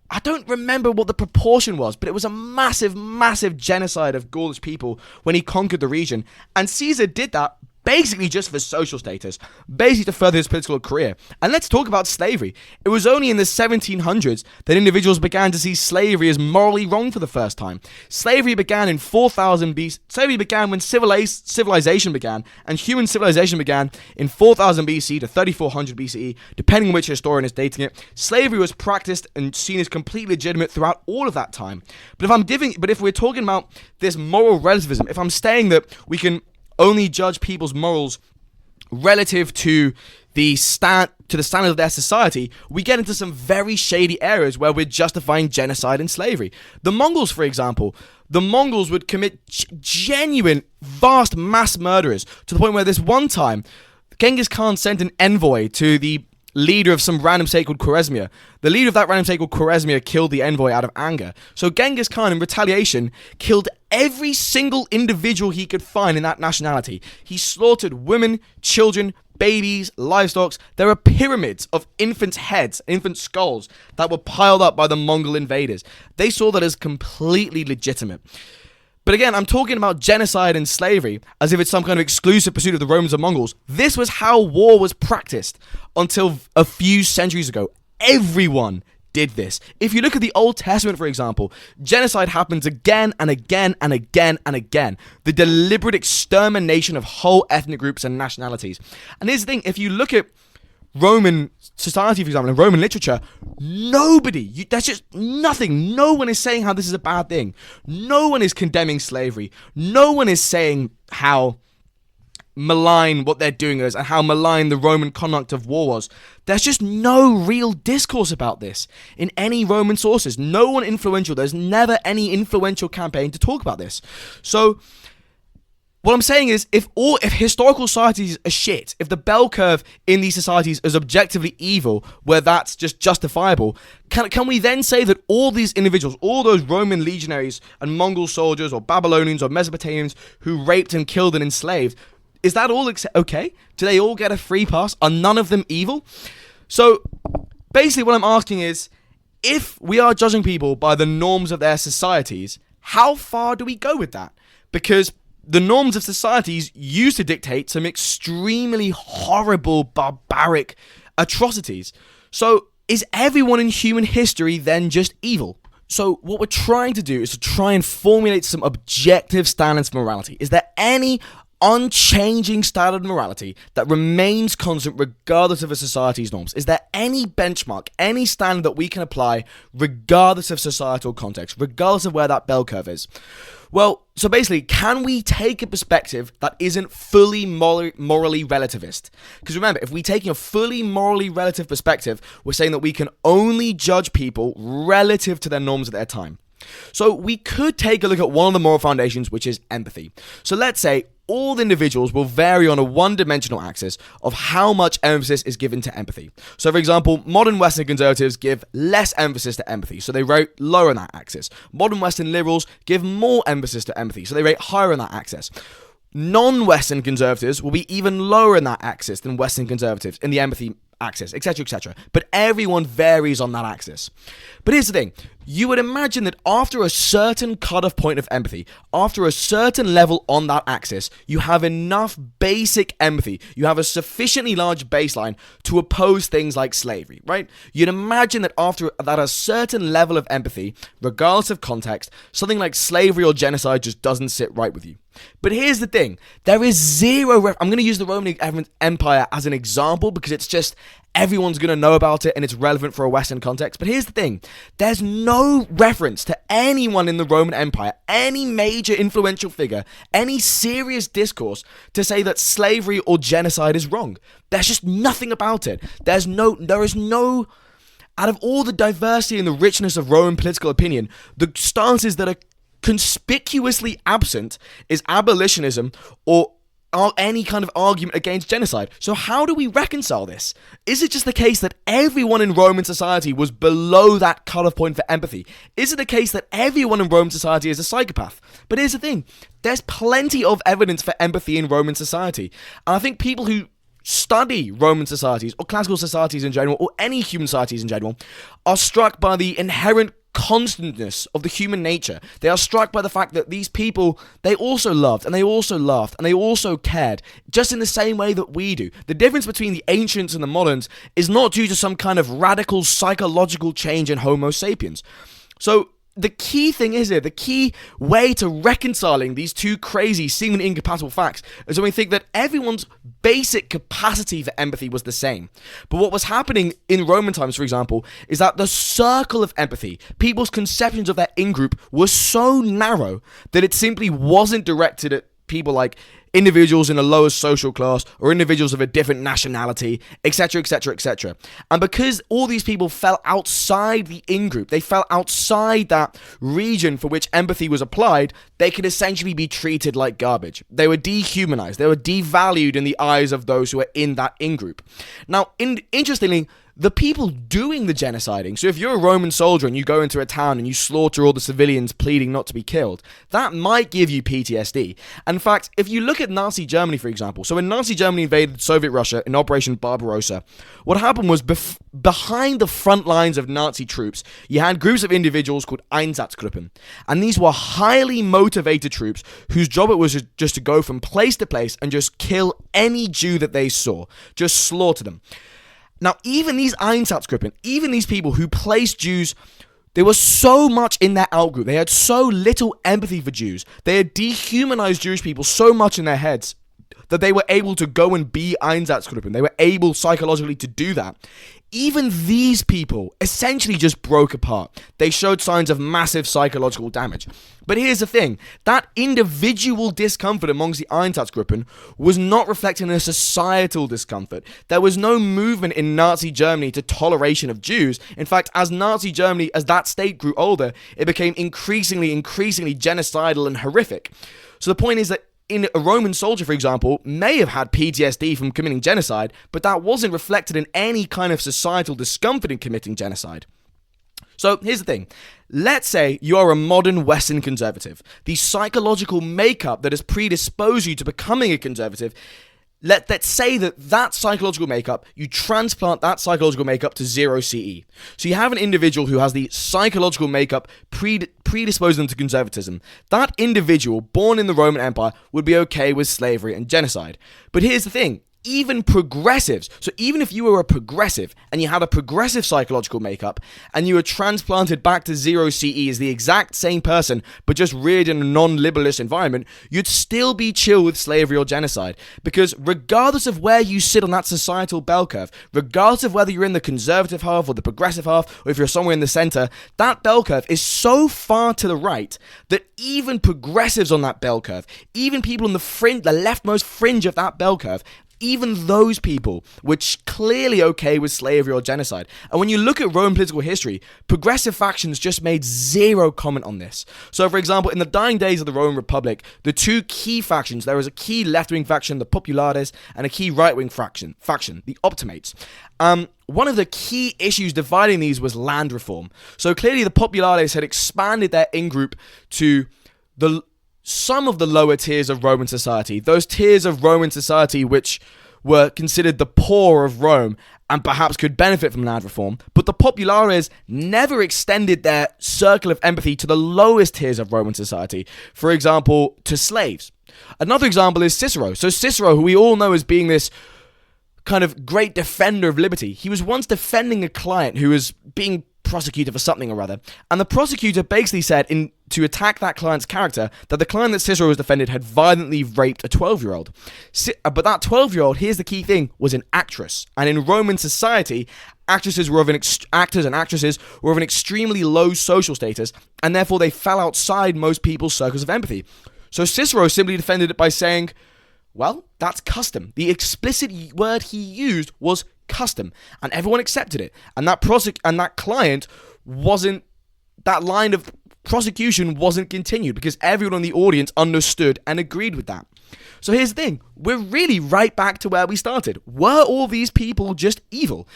I don't remember what the proportion was, but it was a massive, massive genocide of Gaulish people when he conquered the region. And Caesar did that basically just for social status, basically to further his political career. And let's talk about slavery. It was only in the 1700s that individuals began to see slavery as morally wrong for the first time. Slavery began in 4000 BC. Slavery began when civilization began, and human civilization began in 4000 BC to 3400 BCE, depending on which historian is dating it. Slavery was practiced and seen as completely legitimate throughout all of that time. But if we're talking about this moral relativism, if I'm saying that we can only judge people's morals relative to the standard of their society, we get into some very shady areas where we're justifying genocide and slavery. The Mongols, for example, would commit genuine, vast mass murderers to the point where this one time, Genghis Khan sent an envoy to the leader of some random state called Khwarezmia. The leader of that random state called Khwarezmia killed the envoy out of anger. So Genghis Khan, in retaliation, killed every single individual he could find in that nationality. He slaughtered women, children, babies, livestock. There were pyramids of infants' heads, infant skulls, that were piled up by the Mongol invaders. They saw that as completely legitimate. But again, I'm talking about genocide and slavery as if it's some kind of exclusive pursuit of the Romans and Mongols. This was how war was practiced until a few centuries ago. Everyone did this. If you look at the Old Testament, for example, genocide happens again and again and again and again. The deliberate extermination of whole ethnic groups and nationalities. And here's the thing, if you look at Roman society, for example, in Roman literature, there's just nothing. No one is saying how this is a bad thing. No one is condemning slavery. No one is saying how malign what they're doing is and how malign the Roman conduct of war was. There's just no real discourse about this in any Roman sources. No one influential. There's never any influential campaign to talk about this. So what I'm saying is, if historical societies are shit, if the bell curve in these societies is objectively evil, where that's just justifiable, can we then say that all these individuals, all those Roman legionaries and Mongol soldiers or Babylonians or Mesopotamians who raped and killed and enslaved, is that all okay? Do they all get a free pass? Are none of them evil? So basically what I'm asking is, if we are judging people by the norms of their societies, how far do we go with that? Because the norms of societies used to dictate some extremely horrible, barbaric atrocities. So is everyone in human history then just evil? So what we're trying to do is to try and formulate some objective standards for morality. Is there any unchanging standard of morality that remains constant regardless of a society's norms? Is there any benchmark, any standard that we can apply regardless of societal context, regardless of where that bell curve is? Well, so basically, can we take a perspective that isn't fully morally relativist? Because remember, if we're taking a fully morally relative perspective, we're saying that we can only judge people relative to their norms at their time. So we could take a look at one of the moral foundations, which is empathy. So let's say all individuals will vary on a one-dimensional axis of how much emphasis is given to empathy. So for example, modern Western conservatives give less emphasis to empathy, so they rate lower on that axis. Modern Western liberals give more emphasis to empathy, so they rate higher on that axis. Non-Western conservatives will be even lower in that axis than Western conservatives in the empathy axis, etc., etc. But everyone varies on that axis. But here's the thing. You would imagine that after a certain cutoff point of empathy, after a certain level on that axis, you have enough basic empathy. You have a sufficiently large baseline to oppose things like slavery, right? You'd imagine that after that a certain level of empathy, regardless of context, something like slavery or genocide just doesn't sit right with you. But here's the thing. There is zero... I'm going to use the Roman Empire as an example because it's just... everyone's going to know about it and it's relevant for a Western context. But here's the thing. There's no reference to anyone in the Roman Empire, any major influential figure, any serious discourse to say that slavery or genocide is wrong. There's just nothing about it. There is no Out of all the diversity and the richness of Roman political opinion, the stances that are conspicuously absent is abolitionism or any kind of argument against genocide. So how do we reconcile this? Is it just the case that everyone in Roman society was below that cutoff point for empathy? Is it the case that everyone in Roman society is a psychopath? But here's the thing. There's plenty of evidence for empathy in Roman society. And I think people who study Roman societies or classical societies in general or any human societies in general are struck by the inherent constantness of the human nature. They are struck by the fact that these people, they also loved and they also laughed and they also cared, just in the same way that we do. The difference between the ancients and the moderns is not due to some kind of radical psychological change in Homo sapiens. So the key thing is here, the key way to reconciling these two crazy, seemingly incompatible facts is when we think that everyone's basic capacity for empathy was the same. But what was happening in Roman times, for example, is that the circle of empathy, people's conceptions of their in-group, was so narrow that it simply wasn't directed at people like individuals in a lower social class or individuals of a different nationality, etc., etc., etc. And because all these people fell outside the in-group, they fell outside that region for which empathy was applied, they could essentially be treated like garbage. They were dehumanized. They were devalued in the eyes of those who were in that in-group. Now, interestingly, the people doing the genociding, so if you're a Roman soldier and you go into a town and you slaughter all the civilians pleading not to be killed, that might give you PTSD. In fact, if you look at Nazi Germany, for example, so when Nazi Germany invaded Soviet Russia in Operation Barbarossa, what happened was behind the front lines of Nazi troops, you had groups of individuals called Einsatzgruppen, and these were highly motivated troops whose job it was just to go from place to place and just kill any Jew that they saw, just slaughter them. Now, even these Einsatzgruppen, even these people who placed Jews, there was so much in their outgroup. They had so little empathy for Jews. They had dehumanized Jewish people so much in their heads that they were able to go and be Einsatzgruppen. They were able psychologically to do that. Even these people essentially just broke apart. They showed signs of massive psychological damage. But here's the thing, that individual discomfort amongst the Einsatzgruppen was not reflecting a societal discomfort. There was no movement in Nazi Germany to toleration of Jews. In fact, as Nazi Germany, as that state grew older, it became increasingly genocidal and horrific. So the point is that a Roman soldier, for example, may have had PTSD from committing genocide, but that wasn't reflected in any kind of societal discomfort in committing genocide. So here's the thing. Let's say you are a modern Western conservative. The psychological makeup that has predisposed you to becoming a conservative, let's say that psychological makeup, you transplant that psychological makeup to 0 CE. So you have an individual who has the psychological makeup predisposed them to conservatism. That individual, born in the Roman Empire, would be okay with slavery and genocide. But here's the thing. Even progressives, so even if you were a progressive and you had a progressive psychological makeup and you were transplanted back to 0 CE as the exact same person but just reared in a non-liberalist environment, you'd still be chill with slavery or genocide. Because regardless of where you sit on that societal bell curve, regardless of whether you're in the conservative half or the progressive half, or if you're somewhere in the center, that bell curve is so far to the right that even progressives on that bell curve, even people on the fringe, the leftmost fringe of that bell curve, even those people were clearly okay with slavery or genocide. And when you look at Roman political history, progressive factions just made zero comment on this. So, for example, in the dying days of the Roman Republic, the two key factions, there was a key left-wing faction, the Populares, and a key right-wing faction, the Optimates. One of the key issues dividing these was land reform. So clearly the Populares had expanded their in-group to some of the lower tiers of Roman society, those tiers of Roman society which were considered the poor of Rome and perhaps could benefit from land reform, but the Populares never extended their circle of empathy to the lowest tiers of Roman society, for example, to slaves. Another example is Cicero. So Cicero, who we all know as being this kind of great defender of liberty, he was once defending a client who was being prosecuted for something or other, and the prosecutor basically said to attack that client's character that the client that Cicero was defended had violently raped a 12-year-old. But that 12-year-old, here's the key thing, was an actress. And in Roman society, actors and actresses were of an extremely low social status, and therefore they fell outside most people's circles of empathy. So Cicero simply defended it by saying, well, that's custom. The explicit word he used was custom, and everyone accepted it. And that client wasn't, that line of prosecution wasn't continued because everyone in the audience understood and agreed with that. So here's the thing, we're really right back to where we started. Were all these people just evil?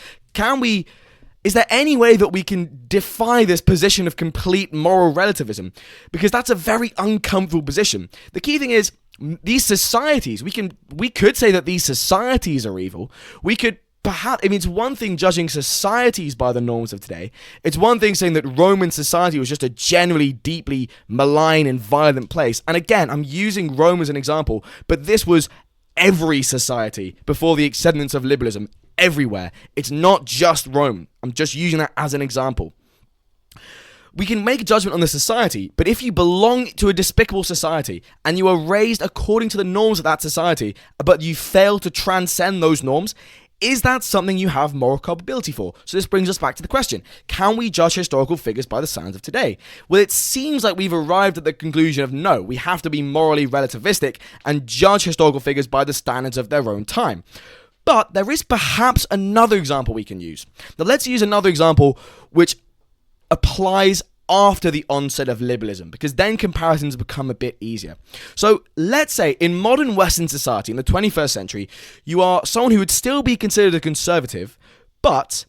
Is there any way that we can defy this position of complete moral relativism? Because that's a very uncomfortable position. The key thing is, these societies, we could say that these societies are evil. We could perhaps, I mean, it's one thing judging societies by the norms of today. It's one thing saying that Roman society was just a generally deeply malign and violent place. And again, I'm using Rome as an example, but this was every society before the acceptance of liberalism. Everywhere. It's not just Rome. I'm just using that as an example. We can make a judgment on the society, but if you belong to a despicable society and you are raised according to the norms of that society, but you fail to transcend those norms, is that something you have moral culpability for? So this brings us back to the question, can we judge historical figures by the standards of today? Well, it seems like we've arrived at the conclusion of no, we have to be morally relativistic and judge historical figures by the standards of their own time. But there is perhaps another example we can use. Now let's use another example which applies after the onset of liberalism, because then comparisons become a bit easier. So let's say in modern Western society in the 21st century, you are someone who would still be considered a conservative, but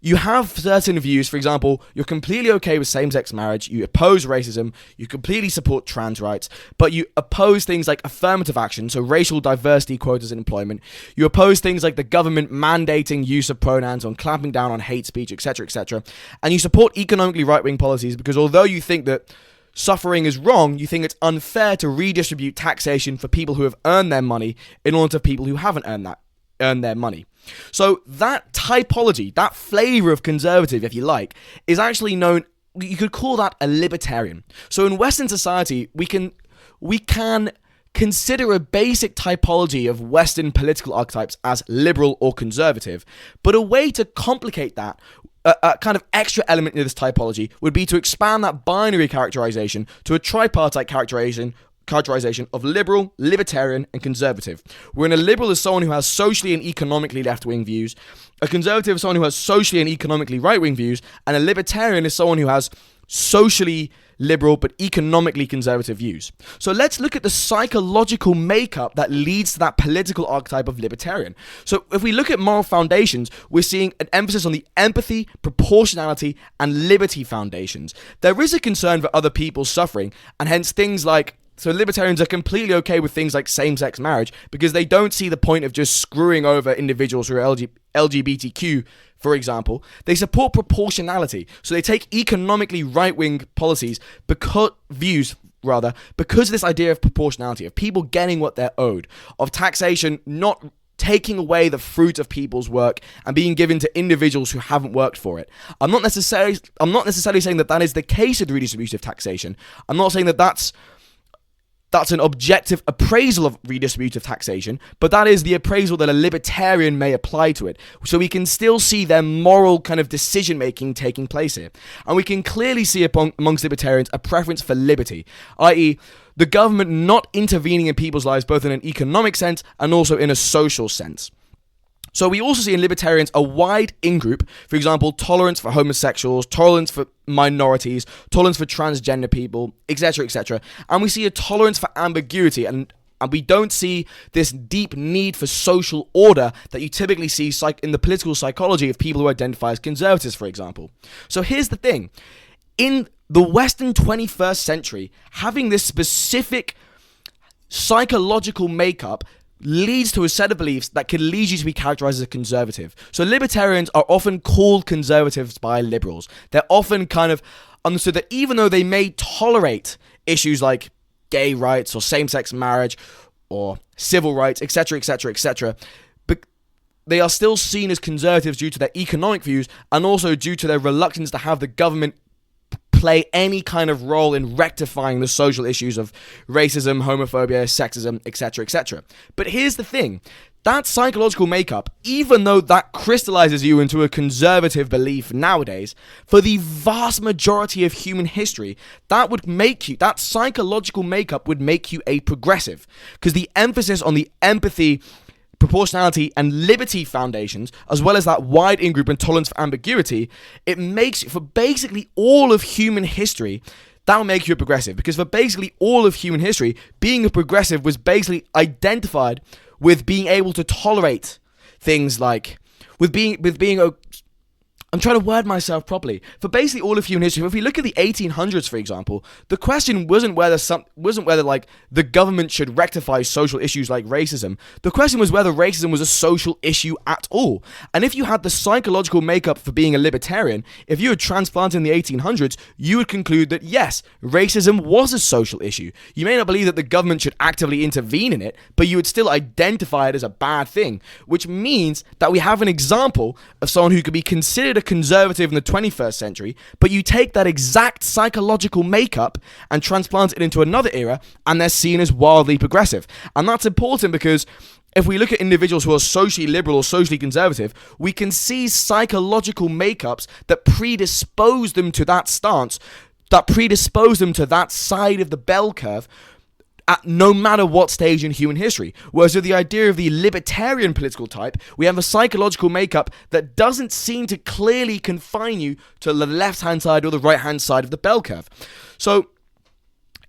you have certain views. For example, you're completely okay with same-sex marriage, you oppose racism, you completely support trans rights, but you oppose things like affirmative action, so racial diversity quotas in employment. You oppose things like the government mandating use of pronouns, on clamping down on hate speech, etc., etc. And you support economically right-wing policies because although you think that suffering is wrong, you think it's unfair to redistribute taxation for people who have earned their money in order to people who haven't earned their money. So that typology, that flavor of conservative, if you like, is actually known, you could call that a libertarian. So in Western society, we can consider a basic typology of Western political archetypes as liberal or conservative, but a way to complicate that, a kind of extra element in this typology, would be to expand that binary characterization to a tripartite characterization of liberal, libertarian, and conservative. Wherein a liberal is someone who has socially and economically left-wing views, a conservative is someone who has socially and economically right-wing views, and a libertarian is someone who has socially liberal but economically conservative views. So let's look at the psychological makeup that leads to that political archetype of libertarian. So if we look at moral foundations, we're seeing an emphasis on the empathy, proportionality, and liberty foundations. There is a concern for other people's suffering, and hence things like, so libertarians are completely okay with things like same-sex marriage because they don't see the point of just screwing over individuals who are LGBTQ, for example. They support proportionality. So they take economically right-wing policies because of this idea of proportionality, of people getting what they're owed, of taxation not taking away the fruit of people's work and being given to individuals who haven't worked for it. I'm not necessarily saying that is the case with redistributive taxation. I'm not saying that that's an objective appraisal of redistributive taxation, but that is the appraisal that a libertarian may apply to it. So we can still see their moral kind of decision-making taking place here. And we can clearly see amongst libertarians a preference for liberty, i.e. the government not intervening in people's lives both in an economic sense and also in a social sense. So we also see in libertarians a wide in-group, for example, tolerance for homosexuals, tolerance for minorities, tolerance for transgender people, etc., etc. And we see a tolerance for ambiguity, and we don't see this deep need for social order that you typically see in the political psychology of people who identify as conservatives, for example. So here's the thing. In the Western 21st century, having this specific psychological makeup leads to a set of beliefs that could lead you to be characterized as a conservative. So libertarians are often called conservatives by liberals. They're often kind of understood that even though they may tolerate issues like gay rights or same-sex marriage or civil rights, etc., etc., etc., but they are still seen as conservatives due to their economic views and also due to their reluctance to have the government play any kind of role in rectifying the social issues of racism, homophobia, sexism, etc., etc. But here's the thing. That psychological makeup, even though that crystallizes you into a conservative belief nowadays, for the vast majority of human history, that psychological makeup would make you a progressive. Because the emphasis on the empathy, proportionality, and liberty foundations, as well as that wide in-group and tolerance for ambiguity, it makes, for basically all of human history, that will make you a progressive. Because for basically all of human history, being a progressive was basically identified with being able to tolerate things like, I'm trying to word myself properly. For basically all of human history, if we look at the 1800s, for example, the question wasn't whether like the government should rectify social issues like racism. The question was whether racism was a social issue at all. And if you had the psychological makeup for being a libertarian, if you were transplanted in the 1800s, you would conclude that yes, racism was a social issue. You may not believe that the government should actively intervene in it, but you would still identify it as a bad thing, which means that we have an example of someone who could be considered a conservative in the 21st century, but you take that exact psychological makeup and transplant it into another era, and they're seen as wildly progressive. And that's important because if we look at individuals who are socially liberal or socially conservative, we can see psychological makeups that predispose them to that stance, that predispose them to that side of the bell curve, at no matter what stage in human history. Whereas with the idea of the libertarian political type, we have a psychological makeup that doesn't seem to clearly confine you to the left-hand side or the right-hand side of the bell curve. So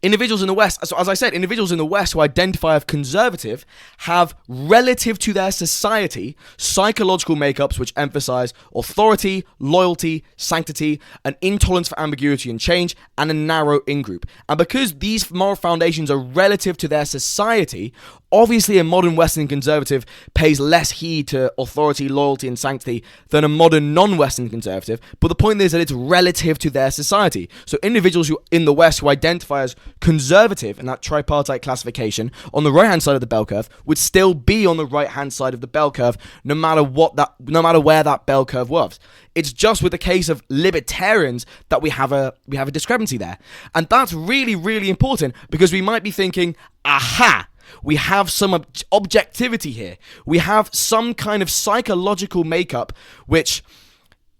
individuals in the West, so as I said, individuals in the West who identify as conservative have, relative to their society, psychological makeups which emphasize authority, loyalty, sanctity, an intolerance for ambiguity and change, and a narrow in-group. And because these moral foundations are relative to their society, obviously a modern Western conservative pays less heed to authority, loyalty, and sanctity than a modern non-Western conservative, but the point is that it's relative to their society. So individuals who in the West who identify as conservative in that tripartite classification on the right-hand side of the bell curve would still be on the right-hand side of the bell curve no matter where that bell curve was. It's just with the case of libertarians that we have a discrepancy there. And that's really, really important because we might be thinking, aha, we have some objectivity here. We have some kind of psychological makeup which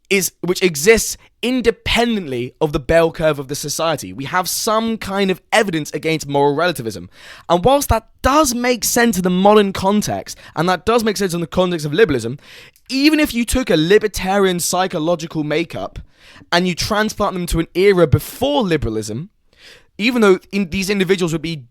exists independently of the bell curve of the society. We have some kind of evidence against moral relativism. And whilst that does make sense in the modern context, and that does make sense in the context of liberalism, even if you took a libertarian psychological makeup and you transplant them to an era before liberalism, even though these individuals would be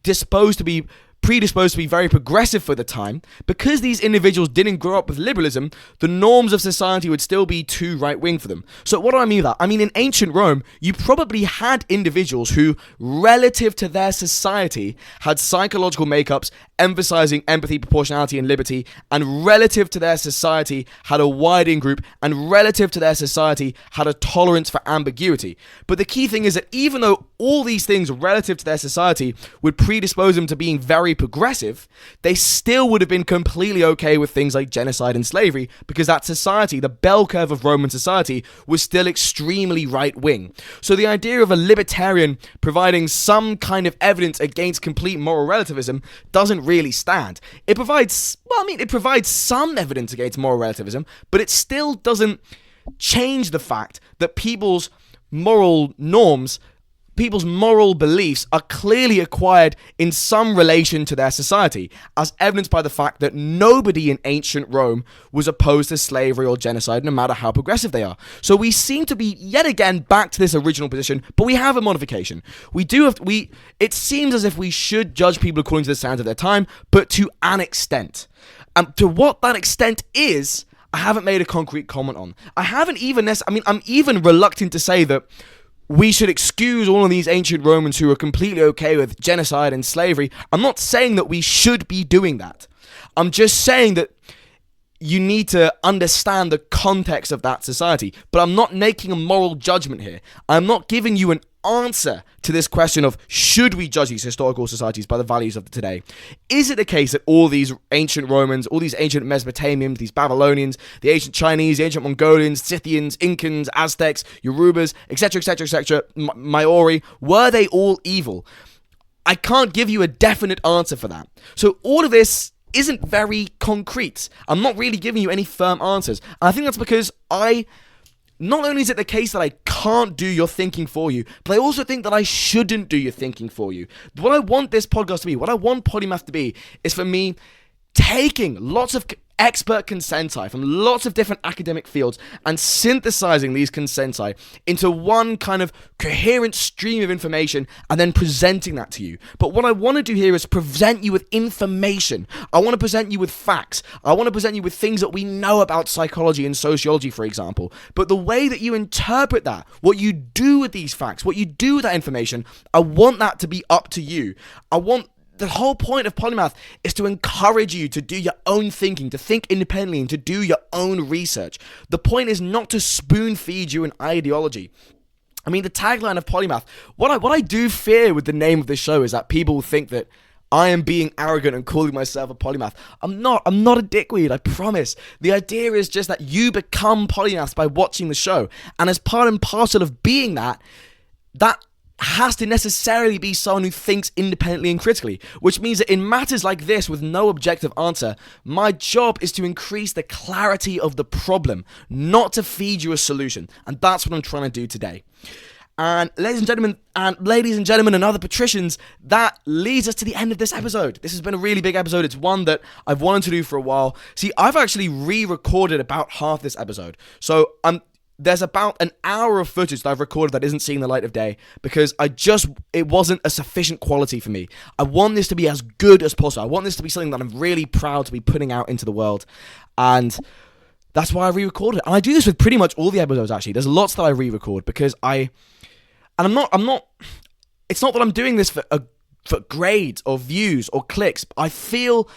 predisposed to be very progressive for the time, because these individuals didn't grow up with liberalism, the norms of society would still be too right-wing for them. So what do I mean by that? I mean, in ancient Rome, you probably had individuals who, relative to their society, had psychological makeups emphasizing empathy, proportionality, and liberty, and relative to their society, had a wide in-group, and relative to their society, had a tolerance for ambiguity. But the key thing is that even though all these things relative to their society would predispose them to being very progressive, they still would have been completely okay with things like genocide and slavery because that society, the bell curve of Roman society, was still extremely right-wing. So the idea of a libertarian providing some kind of evidence against complete moral relativism doesn't really stand. It provides some evidence against moral relativism, but it still doesn't change the fact that people's moral norms, people's moral beliefs are clearly acquired in some relation to their society, as evidenced by the fact that nobody in ancient Rome was opposed to slavery or genocide, no matter how progressive they are. So we seem to be, yet again, back to this original position, but we have a modification. It seems as if we should judge people according to the standards of their time, but to an extent. And to what that extent is, I haven't made a concrete comment on. I'm even reluctant to say that we should excuse all of these ancient Romans who are completely okay with genocide and slavery. I'm not saying that we should be doing that. I'm just saying that you need to understand the context of that society. But I'm not making a moral judgment here. I'm not giving you an answer to this question of should we judge these historical societies by the values of today. Is it the case that all these ancient Romans, all these ancient Mesopotamians, these Babylonians, the ancient Chinese, the ancient Mongolians, Scythians, Incans, Aztecs, Yorubas, etc., Maori, were they all evil? I can't give you a definite answer for that. So all of this isn't very concrete. I'm not really giving you any firm answers. And I think that's because not only is it the case that I can't do your thinking for you, but I also think that I shouldn't do your thinking for you. What I want this podcast to be, what I want Polymath to be, is for me taking lots of expert consenti from lots of different academic fields and synthesizing these consenti into one kind of coherent stream of information and then presenting that to you. But what I want to do here is present you with information. I want to present you with facts. I want to present you with things that we know about psychology and sociology, for example. But the way that you interpret that, what you do with these facts, what you do with that information, I want that to be up to you. The whole point of Polymath is to encourage you to do your own thinking, to think independently, and to do your own research. The point is not to spoon feed you an ideology. I mean, the tagline of Polymath, what I do fear with the name of this show is that people think that I am being arrogant and calling myself a polymath. I'm not a dickweed, I promise. The idea is just that you become polymaths by watching the show. And as part and parcel of being that has to necessarily be someone who thinks independently and critically, which means that in matters like this with no objective answer, my job is to increase the clarity of the problem, not to feed you a solution. And that's what I'm trying to do today. And ladies and gentlemen and other patricians, that leads us to the end of this episode. This has been a really big episode. It's one that I've wanted to do for a while. See, I've actually re-recorded about half this episode. So there's about an hour of footage that I've recorded that isn't seeing the light of day because it wasn't a sufficient quality for me. I want this to be as good as possible. I want this to be something that I'm really proud to be putting out into the world. And that's why I re-recorded it. And I do this with pretty much all the episodes, actually. There's lots that I re-record because it's not that I'm doing this for grades or views or clicks. I feel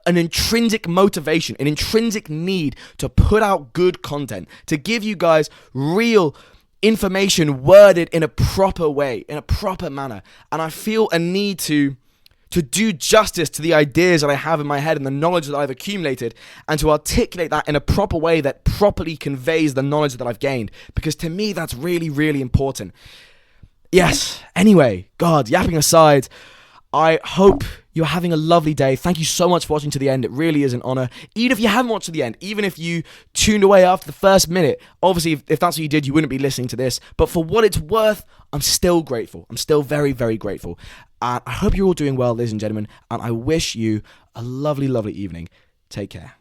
an intrinsic motivation, an intrinsic need to put out good content, to give you guys real information worded in a proper way, in a proper manner. And I feel a need to do justice to the ideas that I have in my head and the knowledge that I've accumulated, and to articulate that in a proper way that properly conveys the knowledge that I've gained. Because to me, that's really, really important. Yes, anyway, God, yapping aside, I hope you're having a lovely day. Thank you so much for watching to the end. It really is an honor. Even if you haven't watched to the end, even if you tuned away after the first minute, obviously, if that's what you did, you wouldn't be listening to this. But for what it's worth, I'm still grateful. I'm still very, very grateful. I hope you're all doing well, ladies and gentlemen, and I wish you a lovely, lovely evening. Take care.